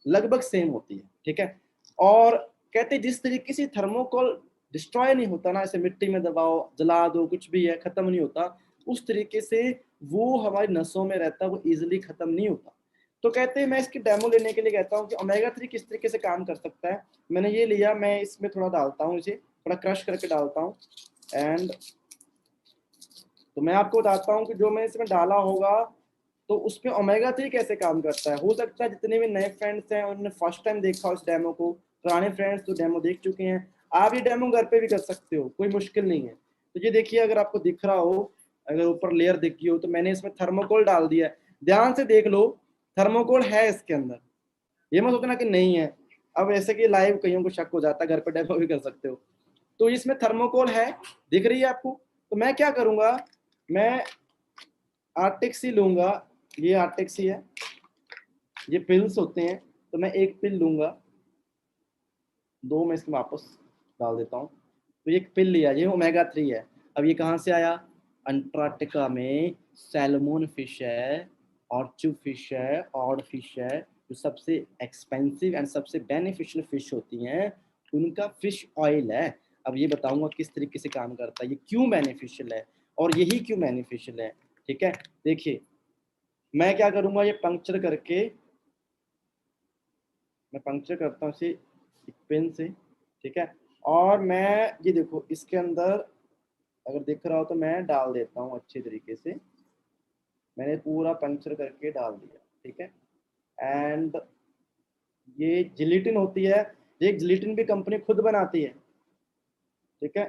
Speaker 1: लगभग सेम होती है, ठीक है। और कहते हैं जिस तरीके से थर्मोकोल डिस्ट्रॉय नहीं होता ना, ऐसे मिट्टी में दबाओ, जला दो, कुछ भी है, खत्म नहीं होता, उस तरीके से वो हमारी नसों में रहता है, वो इजिली खत्म नहीं होता। तो कहते हैं, मैं इसकी डेमो लेने के लिए कहता हूँ कि ओमेगा 3 किस तरीके से काम कर सकता है। मैंने ये लिया, मैं इसमें थोड़ा डालता हूँ, इसे थोड़ा क्रश करके डालता हूँ। एंड तो मैं आपको बताता हूँ कि जो मैं इसमें डाला होगा तो उसमें ओमेगा 3 कैसे काम करता है। हो सकता है जितने भी नए फ्रेंड्स हैं उन्होंने फर्स्ट टाइम देखा हो इस डेमो को, पुराने फ्रेंड्स तो डेमो देख चुके हैं। आप ये डेमो घर पे भी कर सकते हो, कोई मुश्किल नहीं है। तो ये देखिए, अगर आपको दिख रहा हो, अगर ऊपर लेयर दिख गई हो, तो मैंने इसमें थर्मोकोल डाल दिया है। ध्यान से देख लो, थर्मोकोल है इसके अंदर, ये मत सोचना कि नहीं है। अब ऐसे कि लाइव कईयों को शक हो जाता है, घर पे डेमो भी कर सकते हो। तो इसमें थर्मोकोल है, दिख रही है आपको। तो मैं क्या करूंगा, मैं आर्टिक्स ही लूंगा, ये आर्टिक्स ही है, ये पिल्स होते हैं। तो मैं एक पिल लूंगा, दो मैं इसमें वापस डाल देता हूँ। तो ये एक पिल लिया, ये ओमेगा 3 है। अब ये कहाँ से आया, अंटार्कटिका में सैल्मोन फिश है, ऑर्चू फिश है, ऑड फिश है, जो सबसे एक्सपेंसिव एंड सबसे बेनिफिशियल फिश होती हैं, उनका फिश ऑयल है। अब ये बताऊंगा किस तरीके से काम करता है, ये क्यों बेनिफिशियल है, और यही क्यों बेनिफिशियल है, ठीक है। देखिए, मैं क्या करूंगा, ये पंक्चर करके, मैं पंक्चर करता हूँ इसे एक पेन से, ठीक है। और मैं ये देखो, इसके अंदर अगर दिख रहा हो तो मैं डाल देता हूँ अच्छे तरीके से। मैंने पूरा पंक्चर करके डाल दिया, ठीक है। एंड ये जिलेटिन होती है, ये जिलेटिन भी कंपनी खुद बनाती है, ठीक है।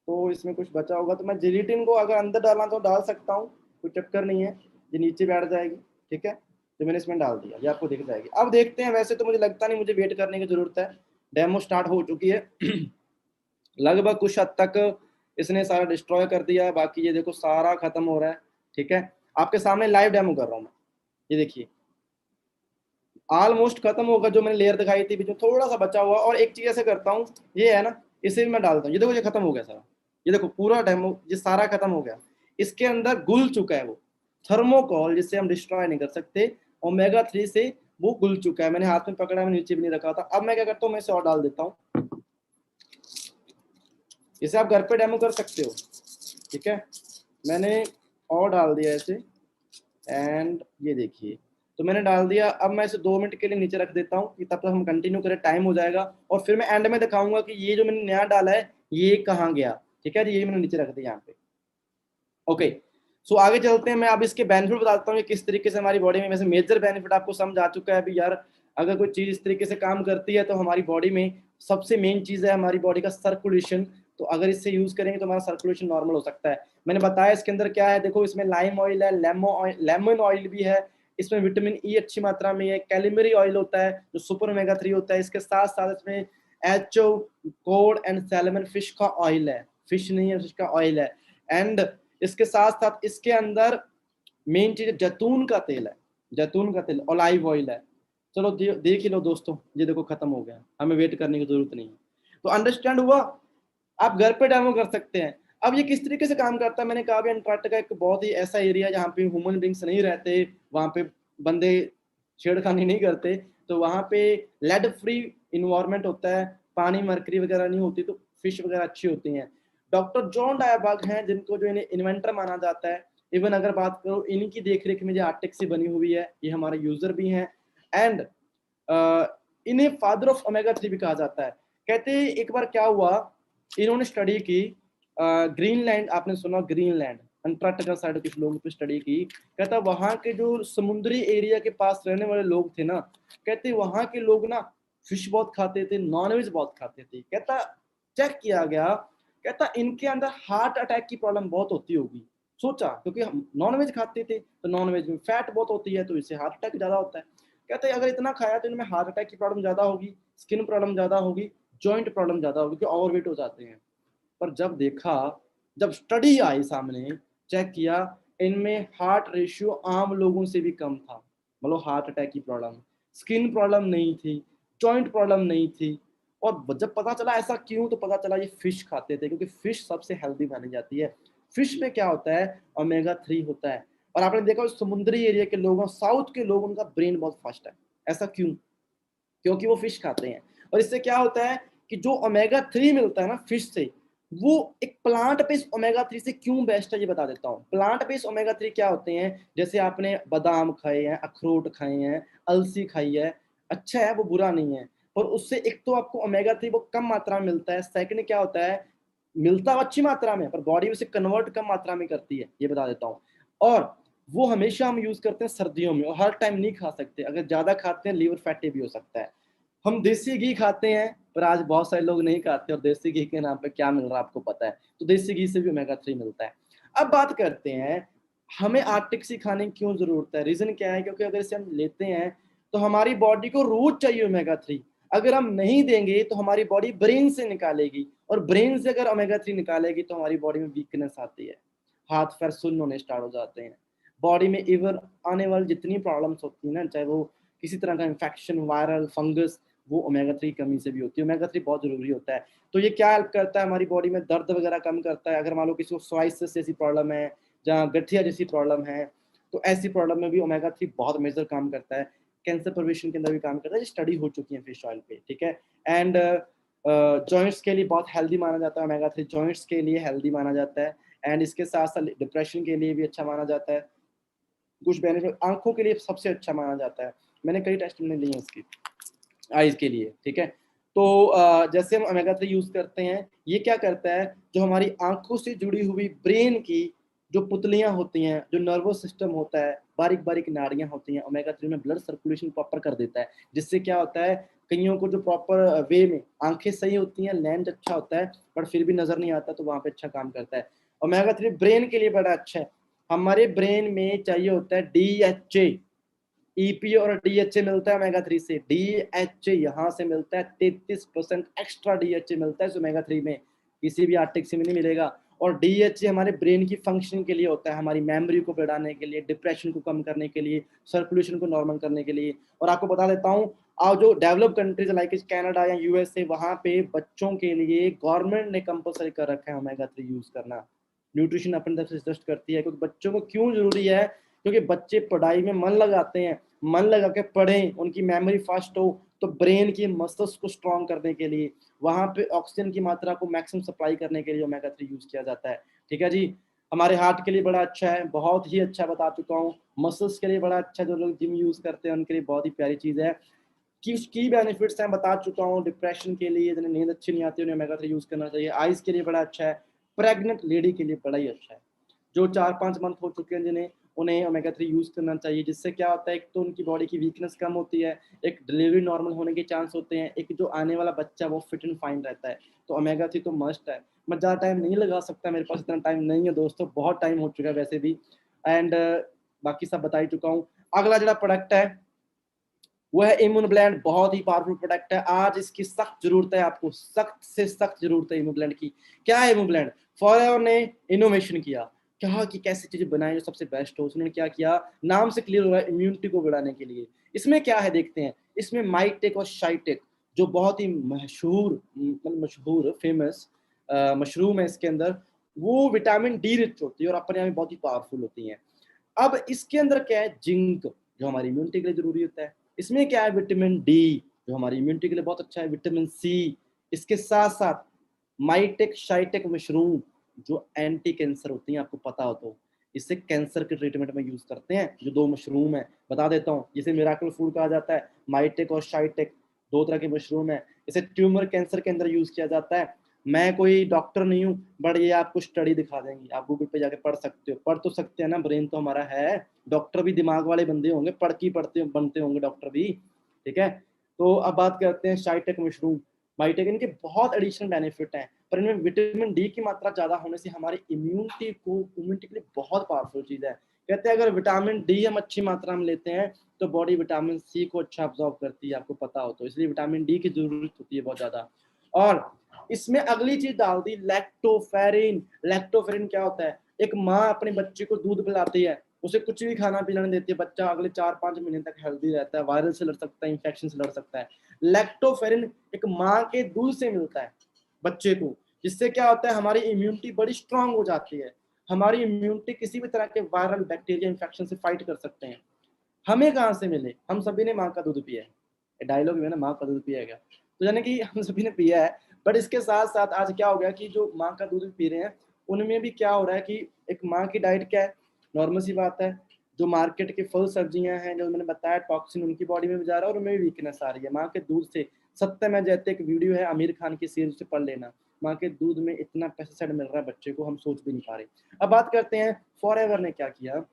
Speaker 1: तो इसमें कुछ बचा होगा तो मैं जिलेटिन को अगर अंदर डालना तो डाल सकता हूँ, कोई चक्कर नहीं है, ये नीचे बैठ जाएगी, ठीक है। तो मैंने इसमें डाल दिया, ये आपको दिख जाएगी। अब देखते हैं, वैसे तो मुझे लगता नहीं मुझे वेट करने की जरूरत है, डेमो स्टार्ट हो चुकी है। लगभग कुछ हद तक इसने सारा डिस्ट्रॉय कर दिया, बाकी ये देखो सारा खत्म हो रहा है, ठीक है। आपके सामने लाइव डेमो कर रहा हूँ मैं, ये देखिए ऑलमोस्ट खत्म होगा। जो मैंने लेयर दिखाई थी बीच में थोड़ा सा बचा हुआ, और एक चीज ऐसे करता हूँ, ये है ना, इसे भी मैं डालता हूँ, ये देखो ये खत्म हो गया सारा, ये देखो पूरा डेमो ये सारा खत्म हो गया। इसके अंदर घुल चुका है वो थर्मोकोल, जिससे हम डिस्ट्रॉय नहीं कर सकते, ओमेगा 3 से वो घुल चुका है। मैंने हाथ में पकड़ा, मैं नीचे भी नहीं रखा था। अब मैं क्या करता हूँ, मैं इसे और डाल देता हूँ, इसे आप घर पे डेमो कर सकते हो, ठीक है। मैंने और डाल दिया इसे, एंड ये देखिए, तो मैंने डाल दिया। अब मैं इसे 2 मिनट के लिए नीचे रख देता हूँ कि तब तक हम कंटिन्यू करें, टाइम हो जाएगा, और फिर मैं एंड में दिखाऊंगा कि ये जो मैंने नया डाला है ये कहाँ गया, ठीक है। ये मैंने नीचे रख दिया यहाँ पे, ओके। सो आगे चलते हैं, मैं अब इसके बेनिफिट बताता हूँ कि किस तरीके से हमारी बॉडी में, वैसे मेजर बेनिफिट आपको समझ आ चुका है अभी यार। अगर कोई चीज इस तरीके से काम करती है तो हमारी बॉडी में सबसे मेन चीज है हमारी बॉडी का सर्कुलेशन। तो अगर इससे यूज करेंगे तो हमारा सर्कुलेशन नॉर्मल हो सकता है। मैंने बताया इसके अंदर क्या है, देखो इसमें लाइम ऑयल है, लेमन ऑयल भी है, इसमें विटामिन ई अच्छी मात्रा में है, कैलिमरी ऑयल होता है जो सुपर ओमेगा 3 होता है। इसके साथ साथ इसमें HO code and salmon fish का ऑयल है, फिश नहीं है, फिश का ऑयल है। एंड इसके साथ साथ इसके अंदर मेन चीज जैतून का तेल है, जैतून का तेल, ऑलिव ऑयल है। चलो देख ही लो दोस्तों, ये देखो खत्म हो गया, हमें वेट करने की जरूरत नहीं है। तो अंडरस्टैंड हुआ, आप घर पे डेमो कर सकते हैं। अब ये किस तरीके से काम करता है, मैंने कहा भी अंटार्कटिका एक बहुत ही ऐसा एरिया है जहाँ पे ह्यूमन बींग्स नहीं रहते, वहाँ पे बंदे छेड़खानी नहीं करते, तो वहाँ पे लेड फ्री इन्वायरमेंट होता है, पानी मरकरी वगैरह नहीं होती, तो फिश वगैरह अच्छी होती हैं। डॉक्टर जॉन डायरबर्ग हैं जिनको जो इन्हें इन्वेंटर माना जाता है। इवन अगर बात करो इनकी देखरेख में जो आर्टिक्सी बनी हुई है, ये हमारे यूजर भी हैं। एंड इन्हें फादर ऑफ ओमेगा 3 भी कहा जाता है। कहते हैं एक बार क्या हुआ, इन्होंने स्टडी की ग्रीनलैंड, आपने सुना ग्रीनलैंड, अंटार्कटिका साइड कुछ लोगों पे स्टडी की। कहता वहां के जो समुद्री एरिया के पास रहने वाले लोग थे ना, कहते वहां के लोग ना फिश बहुत खाते थे, नॉनवेज बहुत खाते थे। कहता चेक किया गया, कहता इनके अंदर हार्ट अटैक की प्रॉब्लम बहुत होती होगी। सोचा क्योंकि हम नॉनवेज खाते थे, तो नॉनवेज में फैट बहुत होती है, तो इससे हार्ट अटैक ज्यादा होता है। कहते हैं अगर इतना खाया तो इनमें हार्ट अटैक की प्रॉब्लम ज्यादा होगी, स्किन प्रॉब्लम ज्यादा होगी, जॉइंट प्रॉब्लम ज्यादा होगी, क्योंकि ओवरवेट हो जाते हैं। पर जब देखा, जब स्टडी आई सामने, चेक किया, इनमें हार्ट रेशियो आम लोगों से भी कम था। मतलब हार्ट अटैक की प्रॉब्लम, स्किन प्रॉब्लम नहीं थी, जॉइंट प्रॉब्लम नहीं थी। और जब पता चला ऐसा क्यों, तो पता चला ये फिश खाते थे, क्योंकि फिश सबसे हेल्दी मानी जाती है। फिश में क्या होता है, ओमेगा 3 होता है। और आपने देखा समुद्री एरिया के लोगों, साउथ के लोग, उनका ब्रेन बहुत फास्ट है। ऐसा क्यों? क्योंकि वो फिश खाते हैं। और इससे क्या होता है कि जो ओमेगा 3 मिलता है ना फिश से, वो एक प्लांट बेस्ड ओमेगा 3 से क्यों बेस्ट है ये बता देता हूँ। प्लांट बेस्ड ओमेगा 3 क्या होते हैं, जैसे आपने बादाम खाए हैं, अखरोट खाए हैं, अलसी खाई है, अच्छा है, वो बुरा नहीं है। पर उससे एक तो आपको ओमेगा 3 वो कम मात्रा में मिलता है, सेकंड क्या होता है, मिलता अच्छी मात्रा में, पर बॉडी उसे कन्वर्ट कम मात्रा में करती है, ये बता देता हूँ। और वो हमेशा हम यूज करते हैं सर्दियों में, और हर टाइम नहीं खा सकते, अगर ज्यादा खाते हैं लीवर फैटी भी हो सकता है। हम देसी घी खाते हैं, पर आज बहुत सारे लोग नहीं खाते, और देसी घी के नाम पे क्या मिल रहा है आपको पता है, तो देसी घी से भी ओमेगा 3 मिलता है। अब बात करते हैं हमें आर्टिक्सी खाने की क्यों जरूरत है। रीजन क्या है, क्योंकि अगर इसे हम लेते हैं तो हमारी बॉडी को रोज चाहिए ओमेगा 3। अगर हम नहीं देंगे तो हमारी बॉडी ब्रेन से निकालेगी, और ब्रेन से अगर ओमेगा 3 निकालेगी तो हमारी बॉडी में वीकनेस आती है, हाथ पैर सुन्न होने स्टार्ट हो जाते हैं, बॉडी में इवन आने वाली जितनी प्रॉब्लम्स होती है ना, चाहे वो किसी तरह का इन्फेक्शन, वायरल, फंगस, वो ओमेगा 3 कमी से भी होती है। ओमेगा 3 बहुत जरूरी होता है। तो ये क्या हेल्प करता है, हमारी बॉडी में दर्द वगैरह कम करता है। अगर मान लो किसी को सोराइसिस जैसी प्रॉब्लम है, जहाँ गठिया जैसी प्रॉब्लम है, तो ऐसी प्रॉब्लम में भी ओमेगा 3 बहुत मेजर काम करता है। कैंसर प्रिवेंशन के अंदर भी काम करता है, स्टडी हो चुकी है फिश ऑयल पे, ठीक है। एंड जॉइंट्स के लिए बहुत हेल्दी माना जाता है ओमेगा 3, जॉइंट्स के लिए हेल्दी माना जाता है। एंड इसके साथ साथ डिप्रेशन के लिए भी अच्छा माना जाता है। कुछ बेनिफिट आंखों के लिए सबसे अच्छा माना जाता है, मैंने कई टेस्ट में लिए हैं इसकी, आईज के लिए, ठीक है। तो जैसे हम ओमेगा 3 यूज करते हैं, ये क्या करता है, जो हमारी आंखों से जुड़ी हुई ब्रेन की जो पुतलियां होती हैं, जो नर्वस सिस्टम होता है, बारीक बारीक नाड़ियां होती हैं, ओमेगा 3 में ब्लड सर्कुलेशन प्रॉपर कर देता है। जिससे क्या होता है, कईयों को जो प्रॉपर वे में आंखें सही होती हैं, लेंस अच्छा होता है, बट फिर भी नजर नहीं आता, तो वहां पे अच्छा काम करता है। ओमेगा 3 ब्रेन के लिए बड़ा अच्छा है। हमारे ब्रेन में चाहिए होता है DHA, ईपी और डीएचए मिलता है ओमेगा 3 से। डीएचए यहाँ से मिलता है, 33% एक्स्ट्रा डीएचए मिलता है ओमेगा 3 में, किसी भी आर्टिक्सी में नहीं मिलेगा। और डीएचए हमारे ब्रेन की फंक्शनिंग के लिए होता है, हमारी मेमोरी को बढ़ाने के लिए, डिप्रेशन को कम करने के लिए, सर्कुलेशन को नॉर्मल करने के लिए। और आपको बता देता हूँ, और जो डेवलप कंट्रीज लाइक कनाडा या यूएसए, वहां पे बच्चों के लिए गवर्नमेंट ने कंपलसरी कर रखा है ओमेगा 3 यूज करना। न्यूट्रिशन अपनी तरफ से सजेस्ट करती है, क्योंकि बच्चों को क्यों जरूरी है, क्योंकि बच्चे पढ़ाई में मन लगाते हैं, मन लगा के पढ़ें, उनकी मेमोरी फास्ट हो, तो ब्रेन की मस्तिष्क को स्ट्रॉन्ग करने के लिए, वहां पे ऑक्सीजन की मात्रा को मैक्सिमम सप्लाई करने के लिए ओमेगा 3 यूज किया जाता है, ठीक है जी। हमारे हार्ट के लिए बड़ा अच्छा है, बहुत ही अच्छा बता चुका हूँ। मसल्स के लिए बड़ा अच्छा, जो लोग जिम यूज करते हैं उनके लिए बहुत ही प्यारी चीज है। की बेनिफिट्स हैं बता चुका हूँ। डिप्रेशन के लिए, जिन्हें नींद अच्छी नहीं आती, उन्हें ओमेगा 3 यूज करना चाहिए। आइज के लिए बड़ा अच्छा है, प्रेग्नेंट लेडी के लिए बड़ा ही अच्छा है, जो 4-5 मंथ हो चुके हैं जिन्हें, उन्हें ओमेगा 3 यूज करना चाहिए। जिससे क्या होता है, एक तो उनकी बॉडी की वीकनेस कम होती है, एक डिलीवरी नॉर्मल होने के चांस होते हैं, एक जो आने वाला बच्चा वो फिट एंड फाइन रहता है। तो ओमेगा 3 तो मस्ट है। मैं ज़्यादा टाइम नहीं लगा सकता, मेरे पास इतना टाइम नहीं है दोस्तों, बहुत टाइम हो चुका है वैसे भी। एंड बाकी सब बता ही चुका हूँ। अगला जो प्रोडक्ट है वो है इम्यून ब्लेंड, बहुत ही पावरफुल प्रोडक्ट है। आज इसकी सख्त जरूरत है आपको, सख्त से सख्त जरूरत है इम्यून ब्लेंड की। क्या है इम्यून ब्लेंड? फॉरएवर ने इनोवेशन किया, कहा कि कैसी चीजें बनाए जो सबसे बेस्ट हो। उसने क्या किया, नाम से क्लियर हो रहा है, इम्यूनिटी को बढ़ाने के लिए। इसमें क्या है देखते हैं। इसमें माइटेक और शाइटेक, जो बहुत ही मशहूर, मतलब मशहूर फेमस मशरूम है, इसके अंदर वो विटामिन डी रिच होती है और अपने आप में बहुत ही पावरफुल होती हैं। अब इसके अंदर क्या है, जिंक जो हमारी इम्यूनिटी के लिए जरूरी होता है। इसमें क्या है, विटामिन डी जो हमारी इम्यूनिटी के लिए बहुत अच्छा है, विटामिन सी। इसके साथ साथ माइटेक शाइटेक मशरूम जो एंटी कैंसर होती हैं, आपको पता हो तो इससे कैंसर के ट्रीटमेंट में यूज करते हैं। जो दो मशरूम है बता देता हूँ, जिसे मिराकल फूड कहा जाता है, माइटेक और शाइटेक, दो तरह के मशरूम है। इसे ट्यूमर कैंसर के अंदर यूज किया जाता है। मैं कोई डॉक्टर नहीं हूँ, बट ये आपको स्टडी दिखा देंगी, आप गूगल पे जाके पढ़ सकते हो, पढ़ तो सकते हैं ना, ब्रेन तो हमारा है। डॉक्टर भी दिमाग वाले बंदे होंगे, पढ़ के पढ़ते बनते होंगे डॉक्टर भी। ठीक है, तो अब बात करते हैं शाइटेक मशरूम, माइटेक। इनके बहुत एडिशनल बेनिफिट हैं, पर इनमें विटामिन डी की मात्रा ज्यादा होने से हमारी इम्यूनिटी के लिए बहुत पावरफुल चीज है। कहते हैं अगर विटामिन डी हम अच्छी मात्रा में लेते हैं तो बॉडी विटामिन सी को अच्छा अब्जॉर्ब करती है, आपको पता हो तो, इसलिए विटामिन डी की जरूरत होती है बहुत ज्यादा। और इसमें अगली चीज डाल दी, लैक्टोफेरिन। लैक्टोफेरिन क्या होता है, एक माँ अपने बच्चे को दूध पिलाती है, उसे कुछ भी खाना पीना नहीं देती है, बच्चा अगले 4-5 महीने तक हेल्दी रहता है, वायरस से लड़ सकता है, इंफेक्शन से लड़ सकता है। लैक्टोफेरिन एक माँ के दूध से मिलता है बच्चे को, जिससे क्या होता है, हमारी इम्यूनिटी बड़ी स्ट्रांग हो जाती है। हमारी इम्यूनिटी किसी भी तरह के वायरल बैक्टीरिया इंफेक्शन से फाइट कर सकते हैं। हमें कहाँ से मिले, हम सभी ने माँ का दूध पिया है, डायलॉग है ना, माँ का दूध पिया गया, तो यानी कि हम सभी ने पिया है। बट इसके साथ साथ आज क्या हो गया कि जो माँ का दूध पी रहे हैं उनमें भी क्या हो रहा है कि एक माँ की डाइट क्या है, नॉर्मल सी बात है, जो मार्केट के फल सब्जियां हैं, जो मैंने बताया टॉक्सिन उनकी बॉडी में भी जा रहा है और उनमें भी वीकनेस आ रही है माँ के दूध से। सत्य में जैसे एक वीडियो है आमिर खान की सीरीज से पढ़ लेना, माँ के दूध में इतना पेस्टिसाइड मिल रहा है बच्चे को, हम सोच भी नहीं पा रहे। अब बात करते हैं फॉरएवर ने क्या किया।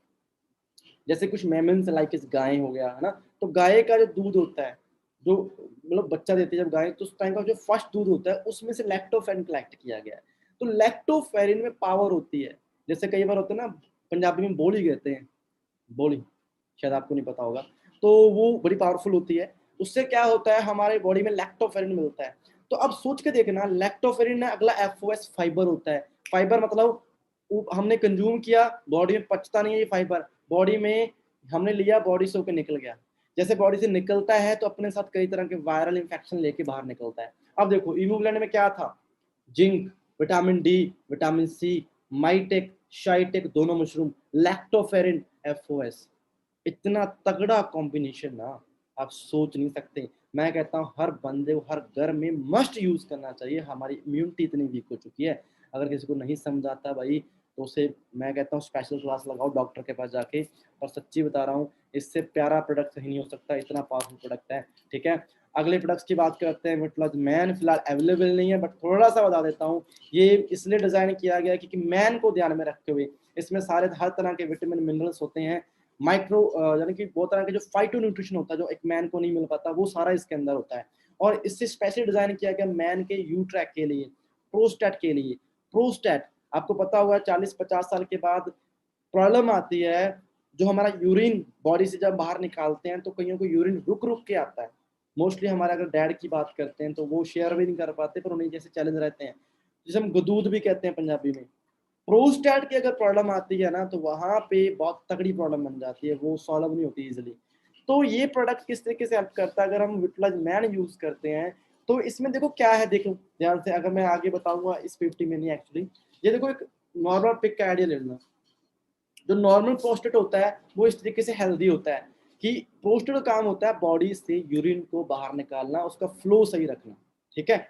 Speaker 1: जैसे कुछ मेमन्स लाइक इस गाय हो गया है ना, तो गाय का जो दूध होता है, जो मतलब बच्चा देती है जब गाय, तो उस टाइम का जो फर्स्ट दूध होता है उसमें से लैक्टोफेरिन कलेक्ट किया गया है। तो लैक्टोफेरिन में पावर होती है, जैसे कई बार होता है ना, पंजाबी में बोली कहते हैं, बोली, शायद आपको नहीं पता होगा, तो वो बड़ी पावरफुल होती है। उससे क्या होता है, हमारे बॉडी में लैक्टोफेरिन मिलता है। तो अब सोच के देखना, लैक्टोफेरिन है, अगला एफओएस फाइबर होता है। फाइबर मतलब हमने कंज्यूम किया, बॉडी में पचता नहीं है ये फाइबर, बॉडी में हमने लिया, बॉडी से होकर निकल गया। जैसे बॉडी से निकलता है तो अपने साथ कई तरह के वायरल इंफेक्शन लेके बाहर निकलता है। अब देखो इम्यूग्लोबुलिन में क्या था, zinc, vitamin D, vitamin C, maitake shiitake दोनों मशरूम, लैक्टोफेरिन, एफओएस, इतना तगड़ा कॉम्बिनेशन ना, आप सोच नहीं सकते। मैं कहता हूँ हर बंदे को हर घर में मस्ट यूज करना चाहिए, हमारी इम्यूनिटी इतनी वीक हो चुकी है। अगर किसी को नहीं समझ आता भाई तो उसे मैं कहता हूँ स्पेशल क्लास लगाओ डॉक्टर के पास जाके। और सच्ची बता रहा हूँ, इससे प्यारा प्रोडक्ट कहीं नहीं हो सकता, इतना पावरफुल प्रोडक्ट है। ठीक है, अगले प्रोडक्ट्स की बात करते हैं। विटलाज मैन फिलहाल अवेलेबल नहीं है, बट थोड़ा सा बता देता हूँ, ये इसलिए डिजाइन किया गया क्योंकि मैन को ध्यान में रखते हुए इसमें सारे हर तरह के विटामिन मिनरल्स होते हैं, माइक्रो यानी कि बहुत तरह के जो फाइटो न्यूट्रिशन होता है जो एक मैन को नहीं मिल पाता, वो सारा इसके अंदर होता है। और इससे स्पेशली डिजाइन किया गया मैन के यू ट्रैक के लिए, प्रोस्टेट के लिए। प्रोस्टेट आपको पता होगा 40-50 साल के बाद प्रॉब्लम आती है, जो हमारा यूरिन बॉडी से जब बाहर निकालते हैं तो कईयों को यूरिन रुक रुक के आता है। मोस्टली हमारे अगर डैड की बात करते हैं तो वो शेयर भी नहीं कर पाते, पर उन्हें जैसे चैलेंज रहते हैं, जिसे हम गदूद भी कहते हैं पंजाबी में। प्रोस्टेट की अगर प्रॉब्लम आती है ना तो वहां पे बहुत तगड़ी प्रॉब्लम बन जाती है, वो सॉल्व नहीं होती इजिली। तो ये प्रोडक्ट किस तरीके से हेल्प करता है, अगर हम विटलाज मैन यूज करते हैं तो इसमें देखो क्या है, देखो ध्यान से, अगर मैं आगे बताऊंगा इस 50 में नहीं एक्चुअली, ये देखो एक नॉर्मल पिक का आइडिया ले लेना। जो नॉर्मल प्रोस्टेट होता है वो इस तरीके से हेल्दी होता है कि प्रोस्टेट का काम होता है बॉडी से यूरिन को बाहर निकालना, उसका फ्लो सही रखना। ठीक है,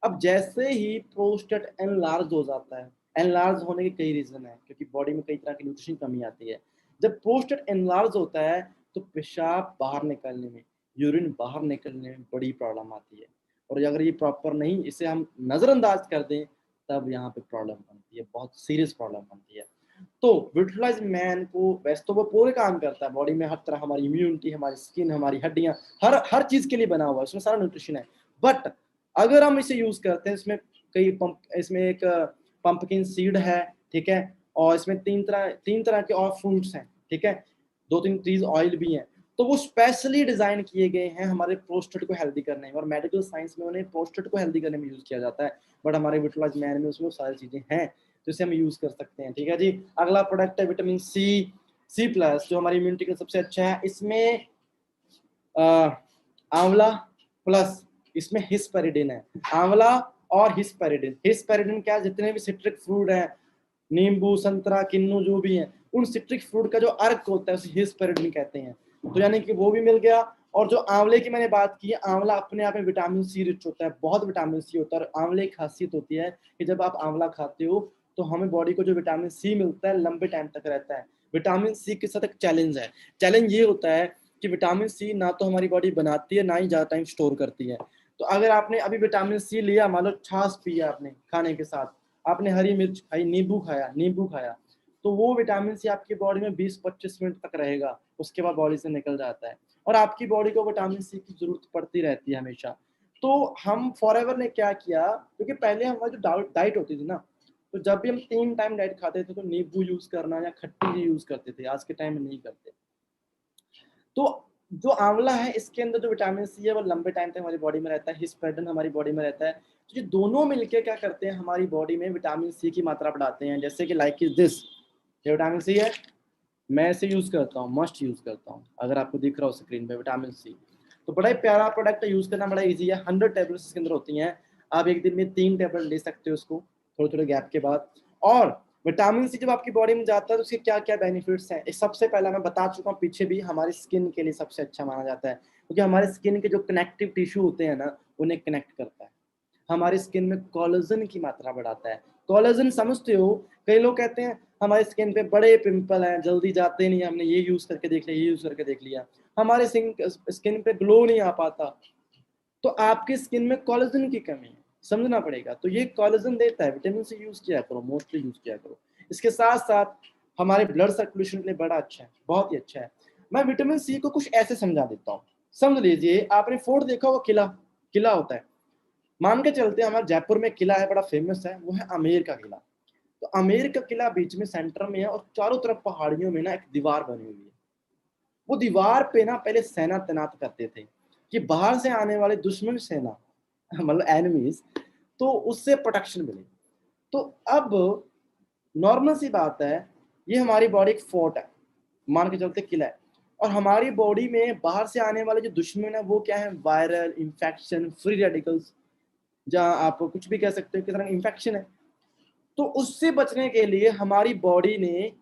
Speaker 1: अब जैसे ही प्रोस्टेट एनलार्ज हो जाता है, एनलार्ज होने के कई रीजन है, क्योंकि बॉडी में कई तरह की न्यूट्रिशन कमी आती है। जब प्रोस्टेट एनलार्ज होता है तो पेशाब बाहर निकलने में, यूरिन बाहर निकलने में बड़ी प्रॉब्लम आती है। और अगर ये प्रॉपर नहीं, इसे हम नजरअंदाज कर दें, तब यहाँ पे प्रॉब्लम बनती है, बहुत सीरियस प्रॉब्लम बनती है। तो विटलाइज मैन को वैसे तो वो पूरे काम करता है, बॉडी में हर तरह, हमारी इम्यूनिटी, हमारी स्किन, हमारी हड्डियां, हर हर चीज के लिए बना हुआ है, उसमें सारा न्यूट्रिशन है। बट अगर हम इसे यूज करते हैं, इसमें कई पंप, इसमें एक पंपकिन सीड है, ठीक है, और इसमें तीन तरह के और फ्रूट्स हैं, ठीक है, 2-3 चीज ऑयल भी हैं। तो वो स्पेशली डिजाइन किए गए हैं हमारे प्रोस्टेट को हेल्दी करने में, और मेडिकल साइंस में उन्हें प्रोस्टेट को हेल्दी करने में यूज किया जाता है। बट हमारे विटलाइज मैन में उसमें सारी चीजें हैं जिसे हम यूज कर सकते हैं। ठीक है जी, अगला प्रोडक्ट है विटामिन सी प्लस, जो हमारी इम्यूनिटी के सबसे अच्छा है। इसमें आंवला प्लस इसमें हिस्पेरिडिन है, आंवला और हिस्पेरिडिन। हिस्पेरिडिन क्या, जितने भी सिट्रिक फ्रूट हैं, नींबू, संतरा, किन्नू जो भी है, उन सिट्रिक फ्रूट का जो अर्क होता है उसे हिस्पेरिडन कहते हैं। तो यानी कि वो भी मिल गया। और जो आंवले की मैंने बात की है, आंवला अपने आप में विटामिन सी रिच होता है, बहुत विटामिन सी होता है। और आंवले की खासियत होती है कि जब आप आंवला खाते हो तो हमें बॉडी को जो विटामिन सी मिलता है लंबे टाइम तक रहता है। विटामिन सी के साथ एक चैलेंज है। चैलेंज ये होता है कि विटामिन सी ना तो हमारी बॉडी बनाती है, ना ही ज्यादा टाइम स्टोर करती है। तो अगर आपने अभी विटामिन सी लिया, मान लो छाछ पिया आपने खाने के साथ, आपने हरी मिर्च खाई, नींबू खाया, तो वो विटामिन सी आपकी बॉडी में 20-25 मिनट तक रहेगा, उसके बाद बॉडी से निकल जाता है। और आपकी बॉडी को विटामिन सी की जरूरत पड़ती रहती है हमेशा। तो हम फॉरएवर ने क्या किया, क्योंकि पहले हमारी जो डाइट होती थी ना, तो जब भी हम 3 टाइम डाइट खाते थे तो नींबू यूज करना या खट्टी यूज करते थे, आज के टाइम में नहीं करते। तो जो आंवला है, इसके अंदर जो विटामिन सी है वो लंबे टाइम तक हमारी बॉडी में रहता है, हिस्पेरिडन हमारी बॉडी में रहता है। तो ये दोनों मिलकर क्या करते हैं, हमारी बॉडी में विटामिन सी की मात्रा बढ़ाते हैं। जैसे कि लाइक इज दिस, ये विटामिन सी है, मैं इसे यूज करता हूँ, मस्ट यूज करता हूँ। अगर आपको दिख रहा हो स्क्रीन पे विटामिन सी, तो बड़ा ही प्यारा प्रोडक्ट है, यूज करना बड़ा इजी है। 100 टेबलेट्स इसके अंदर होती हैं। आप एक दिन में 3 टेबलेट ले सकते हो उसको, थोड़े थोड़े गैप के बाद। और विटामिन सी जब आपकी बॉडी में जाता है तो उसके क्या क्या बेनिफिट्स हैं, सबसे पहला मैं बता चुका हूँ पीछे भी, हमारी स्किन के लिए सबसे अच्छा माना जाता है, क्योंकि हमारे स्किन के जो कनेक्टिव टिश्यू होते हैं ना, उन्हें कनेक्ट करता है। हमारी स्किन में कोलेजन की मात्रा बढ़ाता है। कोलेजन समझते हो, कई लोग कहते हैं हमारी स्किन पे बड़े पिंपल हैं, जल्दी जाते नहीं, हमने ये यूज करके देख लिया, ये यूज करके देख लिया, हमारे स्किन पे ग्लो नहीं आ पाता। तो आपकी स्किन में कोलेजन की कमी है, समझना पड़ेगा। तो ये कोलेजन देता है, विटामिन सी यूज किया करो, मोस्टली यूज किया करो। इसके साथ साथ हमारे ब्लड सर्कुलेशन के लिए बड़ा अच्छा है, बहुत ही अच्छा है। मैं विटामिन सी को कुछ ऐसे समझा देता हूँ। समझ लीजिए, आपने फोर्ट देखा होगा, किला किला होता है, मान के चलते हैं हमारे जयपुर में किला है, बड़ा फेमस है, वो है आमेर का किला। तो आमेर का किला बीच में सेंटर में है, और चारों तरफ पहाड़ियों में ना एक दीवार बनी हुई है। वो दीवार पे ना पहले सेना तैनात करते थे कि बाहर से आने वाले दुश्मन सेना मतलब एनिमीज, तो उससे प्रोटेक्शन मिले। तो अब नॉर्मल सी बात है, ये हमारी बॉडी एक फोर्ट है, मान के चलते किला है। और हमारी बॉडी में बाहर से आने वाले जो दुश्मन है वो क्या है, वायरल इन्फेक्शन, फ्री रेडिकल्स, जहां आप कुछ भी कह सकते हो, किस तरह इन्फेक्शन है। तो उससे बचने के लिए हमारी बॉडी ने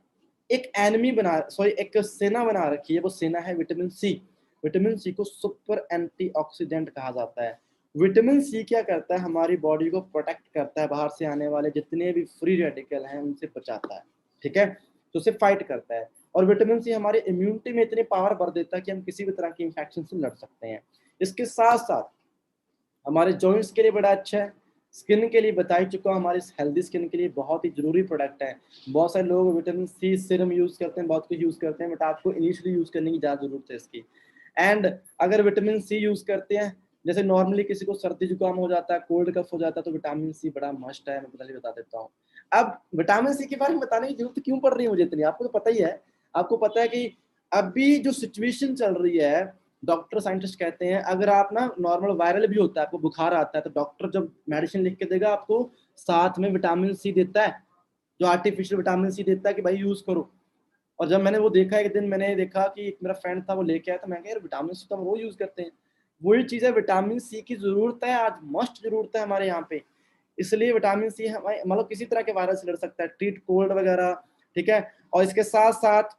Speaker 1: एक सेना बना रखी है, वो सेना है विटामिन सी। विटामिन सी को सुपर एंटीऑक्सीडेंट कहा जाता है। विटामिन सी क्या करता है, हमारी बॉडी को प्रोटेक्ट करता है, बाहर से आने वाले जितने भी फ्री रेडिकल हैं उनसे बचाता है, ठीक है, तो उसे फाइट करता है। और विटामिन सी हमारी इम्यूनिटी में इतनी पावर भर देता है कि हम किसी भी तरह की इंफेक्शन से लड़ सकते हैं। इसके साथ साथ हमारे जॉइंट्स के लिए बड़ा अच्छा है। स्किन के लिए बता ही चुका हूँ, हमारी हेल्दी स्किन के लिए बहुत ही जरूरी प्रोडक्ट है। बहुत सारे लोग विटामिन सी सीरम यूज करते हैं, बहुत कुछ यूज करते हैं, बट आपको इनिशियली यूज करने की ज्यादा जरूरत है इसकी। एंड अगर विटामिन सी यूज करते हैं, जैसे नॉर्मली किसी को सर्दी जुकाम हो जाता है, कोल्ड कफ हो जाता है, तो विटामिन सी बड़ा मस्ट है, मैं पहले बता देता हूँ। अब विटामिन सी के बारे में बताने की जरूरत क्यों पड़ रही है मुझे इतनी, आपको तो पता ही है। आपको पता है कि अभी जो सिचुएशन चल रही है, डॉक्टर साइंटिस्ट कहते हैं अगर आप ना नॉर्मल वायरल भी होता है, आपको बुखार आता है, तो डॉक्टर जब मेडिसिन लिख के देगा आपको, साथ में विटामिन सी देता है, जो आर्टिफिशियल विटामिन सी देता है कि भाई यूज करो। और जब मैंने वो देखा, एक दिन मैंने देखा कि एक मेरा फ्रेंड था वो लेके आया, तो मैं कहा यार विटामिन सी तो हम रोज यूज करते हैं। वही चीज है, विटामिन सी की जरूरत है, आज मस्ट जरूरत है हमारे यहाँ पे। इसलिए विटामिन सी हमारे मतलब किसी तरह के वायरस से लड़ सकता है, ट्रीट कोल्ड वगैरह, ठीक है। और इसके साथ साथ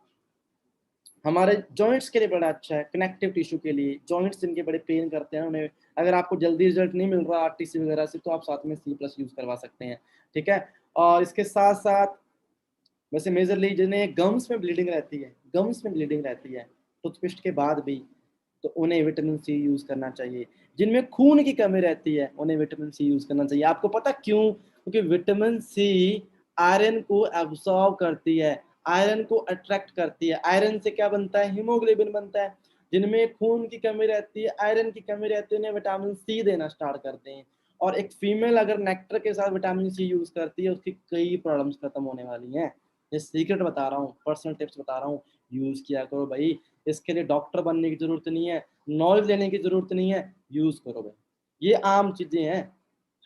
Speaker 1: हमारे जॉइंट्स के लिए बड़ा अच्छा है, कनेक्टिव टिश्यू के लिए, जॉइंट्स जिनके बड़े पेन करते हैं उन्हें, अगर आपको जल्दी रिजल्ट नहीं मिल रहा आरटीसी वगैरह से, तो आप साथ में सी प्लस यूज करवा सकते हैं, ठीक है। और इसके साथ साथ वैसे मेजरली जिन्हें गम्स में ब्लीडिंग रहती है टूथपेस्ट के बाद भी, तो उन्हें विटामिन सी यूज करना चाहिए। जिनमें खून की कमी रहती है उन्हें विटामिन सी यूज करना चाहिए। आपको पता क्यों? क्योंकि विटामिन सी आयरन को एब्सॉर्ब करती है, आयरन को अट्रैक्ट करती है। आयरन से क्या बनता है? हीमोग्लोबिन बनता है। जिनमें खून की कमी रहती है, आयरन की कमी रहती है, उन्हें विटामिन सी देना स्टार्ट करते हैं। और एक फीमेल अगर नेक्टर के साथ विटामिन सी यूज करती है, उसकी कई प्रॉब्लम्स खत्म होने वाली हैं। ये सीक्रेट बता रहा हूँ, पर्सनल टिप्स बता रहा हूँ, यूज किया करो भाई। इसके लिए डॉक्टर बनने की जरूरत नहीं है, नॉलेज लेने की जरूरत नहीं है, यूज करो भाई। ये आम चीजें हैं,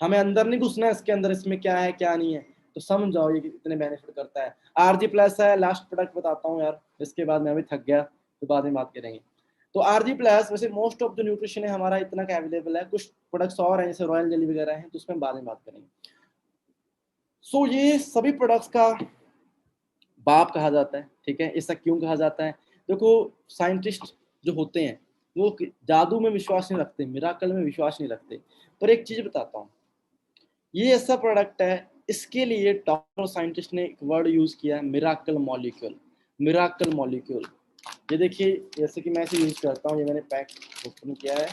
Speaker 1: हमें अंदर नहीं घुसना है इसके अंदर, इसमें क्या है क्या नहीं है। तो समझ जाओ ये कितने बेनिफिट करता है। आरजी प्लस है, लास्ट प्रोडक्ट बताता हूँ यार, इसके बाद मैं अभी थक गया, तो बाद में बात करेंगे। तो आरजी प्लस वैसे मोस्ट ऑफ द न्यूट्रिशन है हमारा इतना का अवेलेबल है, कुछ प्रोडक्ट्स और हैं जैसे रॉयल जेली वगैरह हैं, तो उसमें बाद में बात करेंगे। सो ये सभी प्रोडक्ट्स का बाप कहा जाता है, ठीक है। ऐसा क्यों कहा जाता है? देखो, साइंटिस्ट जो होते हैं वो जादू में विश्वास नहीं रखते, मिराकल में विश्वास नहीं रखते। पर एक चीज बताता हूँ, ये ऐसा प्रोडक्ट है, इसके लिए डॉक्टर साइंटिस्ट ने एक वर्ड यूज किया है, मिराकल मॉलिक्यूल। मिराकल मॉलिक्यूल, ये देखिए, जैसे कि मैं इसे यूज करता हूँ, ये मैंने पैक ओपन किया है,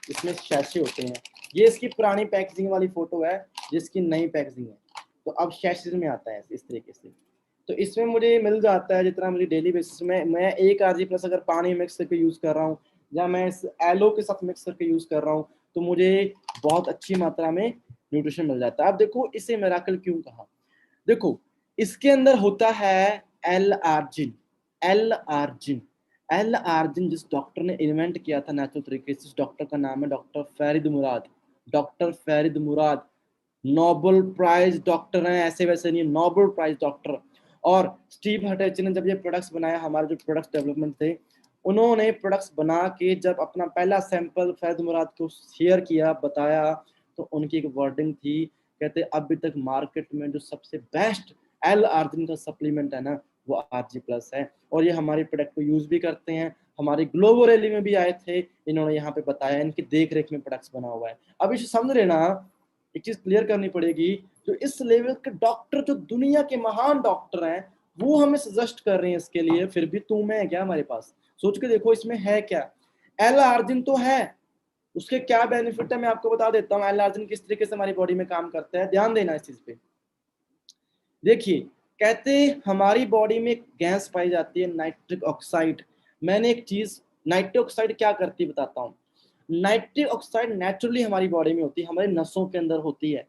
Speaker 1: इसमें शैशे होते हैं। ये इसकी पुरानी पैकेजिंग वाली फोटो है, जिसकी नई पैकेजिंग है, तो अब शैशे में आता है इस तरीके से। तो इसमें मुझे मिल जाता है जितना मुझे डेली बेसिस में, मैं एक आरजी प्लस अगर पानी मिक्स करके यूज कर रहा हूँ, या मैं इस एलो के साथ मिक्स करके यूज कर रहा हूँ, तो मुझे बहुत अच्छी मात्रा में न्यूट्रिशन मिल जाता है। अब देखो, इसे मिराकल क्यों कहा? देखो, इसके अंदर होता है एल आर्जिन। एल आर्जिन, एल आर्जिन जिस डॉक्टर ने इन्वेंट किया था नेचुरल तरीके से, उस डॉक्टर का नाम है डॉक्टर फरीद मुराद। डॉक्टर फरीद मुराद नोबेल प्राइज डॉक्टर हैं, ऐसे वैसे नहीं, नोबेल प्राइज डॉक्टर। और स्टीव हटची ने जब ये प्रोडक्ट्स बनाया, हमारे जो प्रोडक्ट्स डेवलपमेंट थे, उन्होंने प्रोडक्ट्स बना के जब अपना पहला सैंपल फरीद मुराद को शेयर किया, बताया, तो उनकी एक वर्डिंग थी, कहते अभी तक मार्केट में जो सबसे बेस्ट एल आर्जिन का सप्लीमेंट है ना, वो आरजी प्लस है। और ये हमारे प्रोडक्ट को यूज भी करते हैं, हमारे ग्लोबल रैली में भी आए थे, इन्होंने यहाँ पे बताया, इनकी देख रेख में प्रोडक्ट्स बना हुआ है। अब इसे समझ लेना, एक चीज क्लियर करनी पड़ेगी, जो इस लेवल के डॉक्टर, जो दुनिया के महान डॉक्टर हैं, वो हमें सजेस्ट कर रहे हैं इसके लिए, फिर भी तू मैं है क्या हमारे पास? सोच के देखो, इसमें है क्या? एल आर्जिन तो है, उसके क्या बेनिफिट है मैं आपको बता देता हूँ। एल आर्जिन किस तरीके से हमारी बॉडी में काम करता है, ध्यान देना इस चीज पे। देखिए, कहते हमारी बॉडी में गैस पाई जाती है नाइट्रिक ऑक्साइड। मैंने एक चीज, नाइट्रिक ऑक्साइड क्या करती है बताता हूँ। नाइट्रिक ऑक्साइड नेचुरली हमारी बॉडी में होती है, हमारी नसों के अंदर होती है।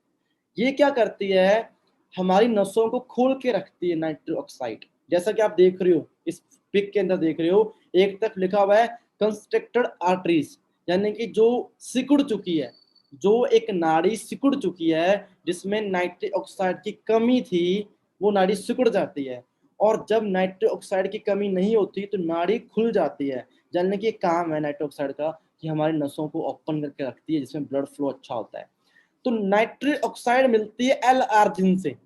Speaker 1: ये क्या करती है, हमारी नसों को खोल के रखती है नाइट्रिक ऑक्साइड। जैसा कि आप देख रहे हो, इस पिक के अंदर देख रहे हो, एक तरफ लिखा हुआ है कंस्ट्रक्टेड आर्टरीज, यानी कि जो सिकुड़ चुकी है, जो एक नाड़ी सिकुड़ चुकी है, जिसमें नाइट्रिक ऑक्साइड की कमी थी, वो नाड़ी सिकुड़ जाती है। और जब नाइट्रिक ऑक्साइड की कमी नहीं होती तो नाड़ी खुल जाती है। जानने की काम है नाइट्रिक ऑक्साइड का कि हमारी नसों को ओपन करके रखती है, जिसमें ब्लड फ्लो अच्छा होता है। तो नाइट्रिक ऑक्साइड मिलती है एल आर्जिन से।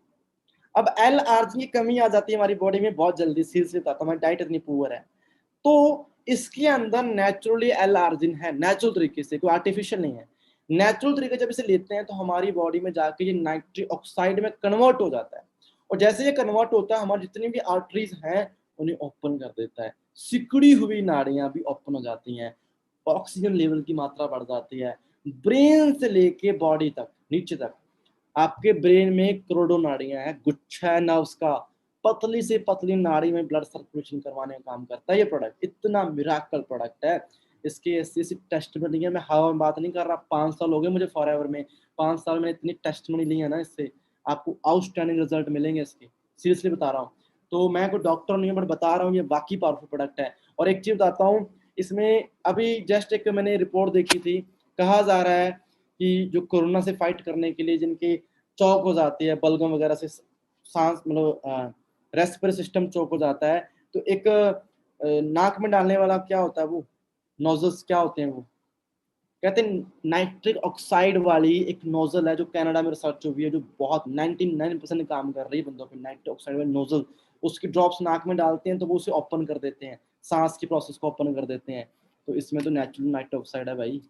Speaker 1: अब एल आर्जिन की कमी आ जाती है हमारी बॉडी में बहुत जल्दी, सीरियसली बताता हूं, हमारी डाइट इतनी पुअर है। तो इसके अंदर नेचुरली एल आर्जिन है, नेचुरल तरीके से, कोई आर्टिफिशियल नहीं है। नेचुरल तरीके जब इसे लेते हैं तो हमारी बॉडी में जाके ये नाइट्रिक ऑक्साइड में कन्वर्ट हो जाता है। और जैसे ये कन्वर्ट होता है, हमारी जितनी भी आर्टरीज हैं उन्हें ओपन कर देता है, सिकुड़ी हुई नाड़ियां भी ओपन हो जाती हैं, ऑक्सीजन लेवल की मात्रा बढ़ जाती है। ब्रेन से लेके बॉडी तक, नीचे तक, आपके ब्रेन में करोड़ों नाड़ियां हैं, गुच्छा है नर्व्स का, पतली से पतली नाड़ी में ब्लड सर्कुलेशन करवाने का काम करता है ये प्रोडक्ट। इतना मिराकल प्रोडक्ट है, इसके ऐसी टेस्टमनी है। मैं हवा में बात नहीं कर रहा, 5 साल हो गए मुझे फॉरएवर में, 5 साल मैंने इतनी टेस्टमनी ली है ना, इससे आपको आउटस्टैंडिंग रिजल्ट मिलेंगे इसके, सीरियसली बता रहा हूँ। तो मैं कोई डॉक्टर नहीं हूँ, बट बता रहा हूँ, ये वाकई पावरफुल प्रोडक्ट है। और एक चीज बताता हूँ, इसमें अभी जस्ट एक मैंने रिपोर्ट देखी थी, कहा जा रहा है कि जो कोरोना से फाइट करने के लिए जिनके चौक हो जाती है, बलगम वगैरह से सांस, मतलब रेस्पिरेटरी सिस्टम चौक हो जाता है, तो एक नाक में डालने वाला क्या होता है, वो नोजल्स क्या होते हैं, वो कहते हैं नाइट्रिक ऑक्साइड वाली एक नोजल है, जो कनाडा में रिसर्च हुई है, जो बहुत 99% काम कर रही है बंदों पे, नाइट्रिक ऑक्साइड वाली नोजल। उसकी ड्रॉप्स नाक में डालते हैं तो वो उसे ओपन कर देते हैं, सांस की प्रोसेस को ओपन कर देते हैं। तो इसमें तो नेचुरल नाइट्रिक ऑक्साइड है भाई,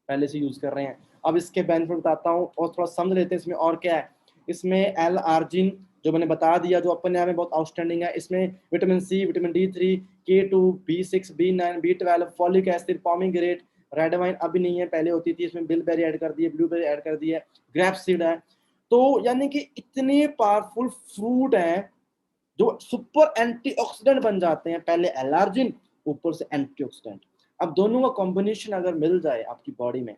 Speaker 1: पहले से यूज कर रहे हैं। अब इसके बेनिफिट बताता हूँ और थोड़ा समझ लेते हैं इसमें और क्या है। इसमें एल आर्जिन जो मैंने बता दिया, जो अपने आप में बहुत आउटस्टैंडिंग है। इसमें vitamin C, vitamin D3, K2, B6, B9, B12, folic acid, pomegranate, red wine अभी नहीं है, पहले होती थी। इसमें बिलबेरी ऐड कर दी है, ब्लूबेरी ऐड कर दी है, ग्रेप सीड है। तो यानी कि इतने पावरफुल फ्रूट हैं जो सुपर एंटीऑक्सीडेंट बन जाते हैं, पहले एलर्जिन, ऊपर से एंटीऑक्सीडेंट। अब दोनों का कॉम्बिनेशन अगर मिल जाए आपकी बॉडी में,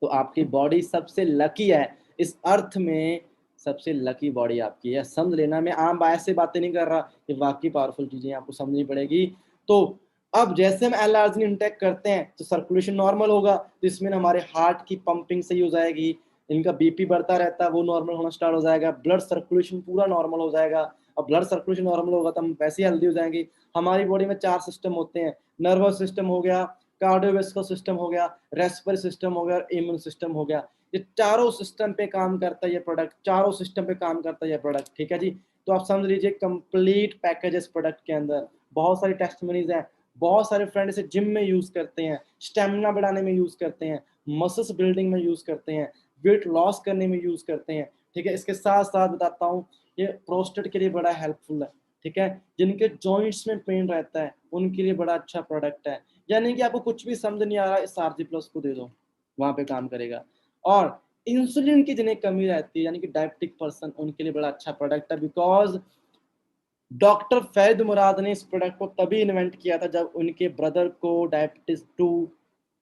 Speaker 1: तो आपकी बॉडी सबसे लकी है इस अर्थ में, सबसे लकी बॉडी आपकी है, समझ लेना। मैं आम बायस से बातें नहीं कर रहा, ये वाकई पावरफुल चीजें आपको समझनी पड़ेगी। तो अब जैसे हम एल आर्जिन इंटेक करते हैं तो सर्कुलेशन नॉर्मल होगा, तो इसमें हमारे हार्ट की पंपिंग सही हो जाएगी, इनका बीपी बढ़ता रहता है वो नॉर्मल होना स्टार्ट हो जाएगा, ब्लड सर्कुलेशन पूरा नॉर्मल हो जाएगा। अब ब्लड सर्कुलेशन नॉर्मल होगा तो हम वैसे ही हेल्दी हो जाएंगे। हमारी बॉडी में 4 सिस्टम होते हैं, नर्वस सिस्टम हो गया, कार्डियोवैस्कुलर सिस्टम हो गया, रेस्पिरेटरी सिस्टम हो गया और इम्यून सिस्टम हो गया। ये चारों सिस्टम पे काम करता है ये प्रोडक्ट, चारों सिस्टम पे काम करता है ये प्रोडक्ट, ठीक है जी। तो आप समझ लीजिए कंप्लीट पैकेज इस प्रोडक्ट के अंदर। बहुत सारी टेस्टिमनीज हैं, बहुत सारे फ्रेंड इसे जिम में यूज करते हैं, स्टेमिना बढ़ाने में यूज करते हैं, मसल्स बिल्डिंग में यूज करते हैं, वेट लॉस करने में यूज करते हैं, ठीक है। इसके साथ साथ बताता हूँ ये प्रोस्टेट के लिए बड़ा हेल्पफुल है, ठीक है। जिनके जॉइंट्स में पेन रहता है उनके लिए बड़ा अच्छा प्रोडक्ट है। यानी कि आपको कुछ भी समझ नहीं आ रहा, इस आरजी प्लस को दे दो, वहां पे काम करेगा। और इंसुलिन की जिन्हें कमी रहती है, यानी कि डायबिटिक पर्सन, उनके लिए बड़ा अच्छा प्रोडक्ट है। बिकॉज डॉक्टर फैद मुराद ने इस प्रोडक्ट को तभी इन्वेंट किया था जब उनके ब्रदर को डायबिटीज 2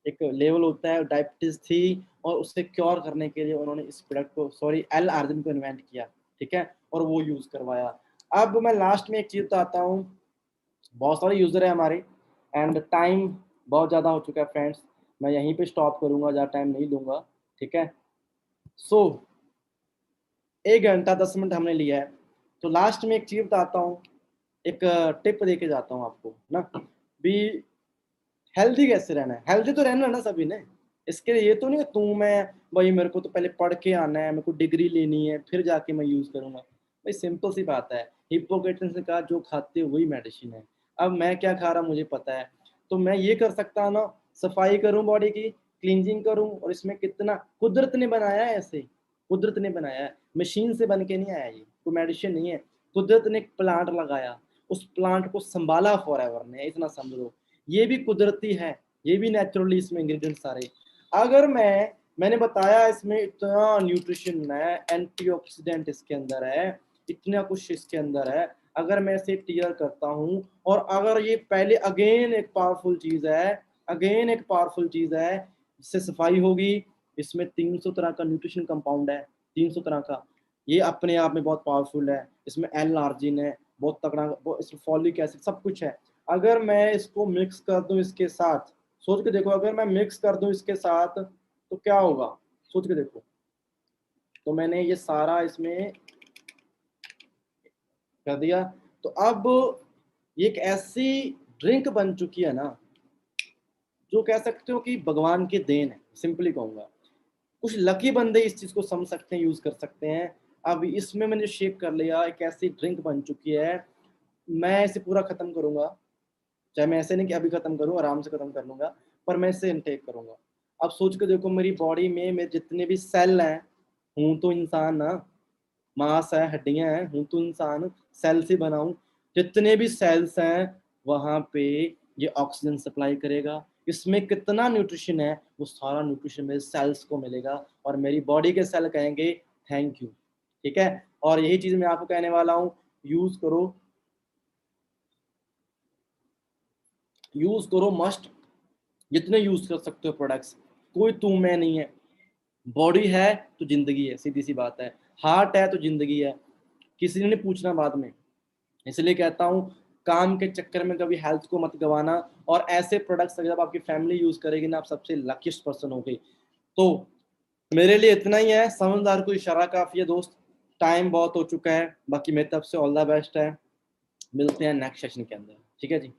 Speaker 1: एक लेवल होता है, डायबिटीज थी, और उससे क्योर करने के लिए उन्होंने इस प्रोडक्ट को, सॉरी, एल आर्जिन को इन्वेंट किया, ठीक है, और वो यूज करवाया। अब मैं लास्ट में एक चीज बताता हूँ, बहुत सारे यूजर है हमारे, एंड टाइम बहुत ज़्यादा हो चुका है फ्रेंड्स, मैं यहीं पे स्टॉप करूंगा, ज़्यादा टाइम नहीं लूंगा, ठीक है। सो 1 घंटा 10 मिनट हमने लिया है, तो लास्ट में एक चीज बताता हूँ, एक टिप दे के जाता हूँ आपको ना, भी हेल्दी कैसे रहना है। हेल्दी तो रहना है ना सभी ने, इसके लिए ये तो नहीं तू मैं, भाई मेरे को तो पहले पढ़ के आना है, मेरे को डिग्री लेनी है, फिर जाके मैं यूज करूंगा। भाई सिंपल सी बात है, हिप्पोक्रेट्स ने कहा जो खाते हो वही मेडिसिन है। अब मैं क्या खा रहा मुझे पता है, तो मैं ये कर सकता हूँ ना, सफाई करूँ बॉडी की, क्लींजिंग करूँ, और इसमें कितना कुदरत ने बनाया है, ऐसे कुदरत ने बनाया है, मशीन से बन के नहीं आया, ये कोई मेडिसिन नहीं है। कुदरत ने एक प्लांट लगाया, उस प्लांट को संभाला फॉरएवर ने, इतना समझ लो, ये भी कुदरती है, ये भी नेचुरली इसमें इंग्रेडिएंट सारे। अगर मैंने बताया इसमें इतना न्यूट्रिशन है, एंटीऑक्सीडेंट इसके अंदर है, इतना कुछ इसके अंदर है, अगर मैं इसे टीयर करता हूँ, और अगर ये पहले अगेन एक पावरफुल चीज है, अगेन एक पावरफुल चीज है, इससे सफाई होगी। इसमें 300 तरह का न्यूट्रिशन कंपाउंड है, 300 तरह का, ये अपने आप में बहुत पावरफुल है। इसमें एल आर्जिन है, बहुत तगड़ा, इसमें फॉलिक एसिड, सब कुछ है। अगर मैं इसको मिक्स कर दूं इसके साथ, सोच के देखो, अगर मैं मिक्स कर दूं इसके साथ तो क्या होगा, सोच के देखो। तो मैंने ये सारा इसमें कर दिया, तो अब ये एक ऐसी ड्रिंक बन चुकी है ना, जो कह सकते हो कि भगवान की देन है, सिंपली कहूंगा। कुछ लकी बंदे इस चीज को समझ सकते हैं, यूज कर सकते हैं। अब इसमें मैंने शेक कर लिया, एक ऐसी ड्रिंक बन चुकी है, मैं इसे पूरा खत्म करूंगा, चाहे मैं ऐसे नहीं कि अभी खत्म करूं, आराम से खत्म कर लूंगा, पर मैं इसे इनटेक करूंगा। अब सोच के देखो, मेरी बॉडी में मेरे जितने भी सेल हैं, हूं तो इंसान ना, मांस है, हड्डियां हैं, हूं तो इंसान, सेल से बना हूं, जितने भी सेल्स हैं वहां पे ये ऑक्सीजन सप्लाई करेगा। इसमें कितना न्यूट्रिशन है, वो सारा न्यूट्रिशन मेरे सेल्स को मिलेगा, और मेरी बॉडी के सेल कहेंगे थैंक यू, ठीक है। और यही चीज मैं आपको कहने वाला हूँ, यूज करो, यूज करो मस्ट, जितने यूज कर सकते हो प्रोडक्ट्स, कोई तू मैं नहीं है। बॉडी है तो जिंदगी है, सीधी सी बात है, हार्ट है तो जिंदगी है, किसी ने नहीं पूछना बाद में। इसलिए कहता हूँ, काम के चक्कर में कभी हेल्थ को मत गवाना, और ऐसे प्रोडक्ट्स जब आपकी फैमिली यूज करेगी ना, आप सबसे लकीस्ट पर्सन हो गई। तो मेरे लिए इतना ही है, समझदार को इशारा काफी है दोस्त, टाइम बहुत हो चुका है। बाकी मेरी तरफ से ऑल द बेस्ट है, मिलते हैं नेक्स्ट सेशन के अंदर, ठीक है जी।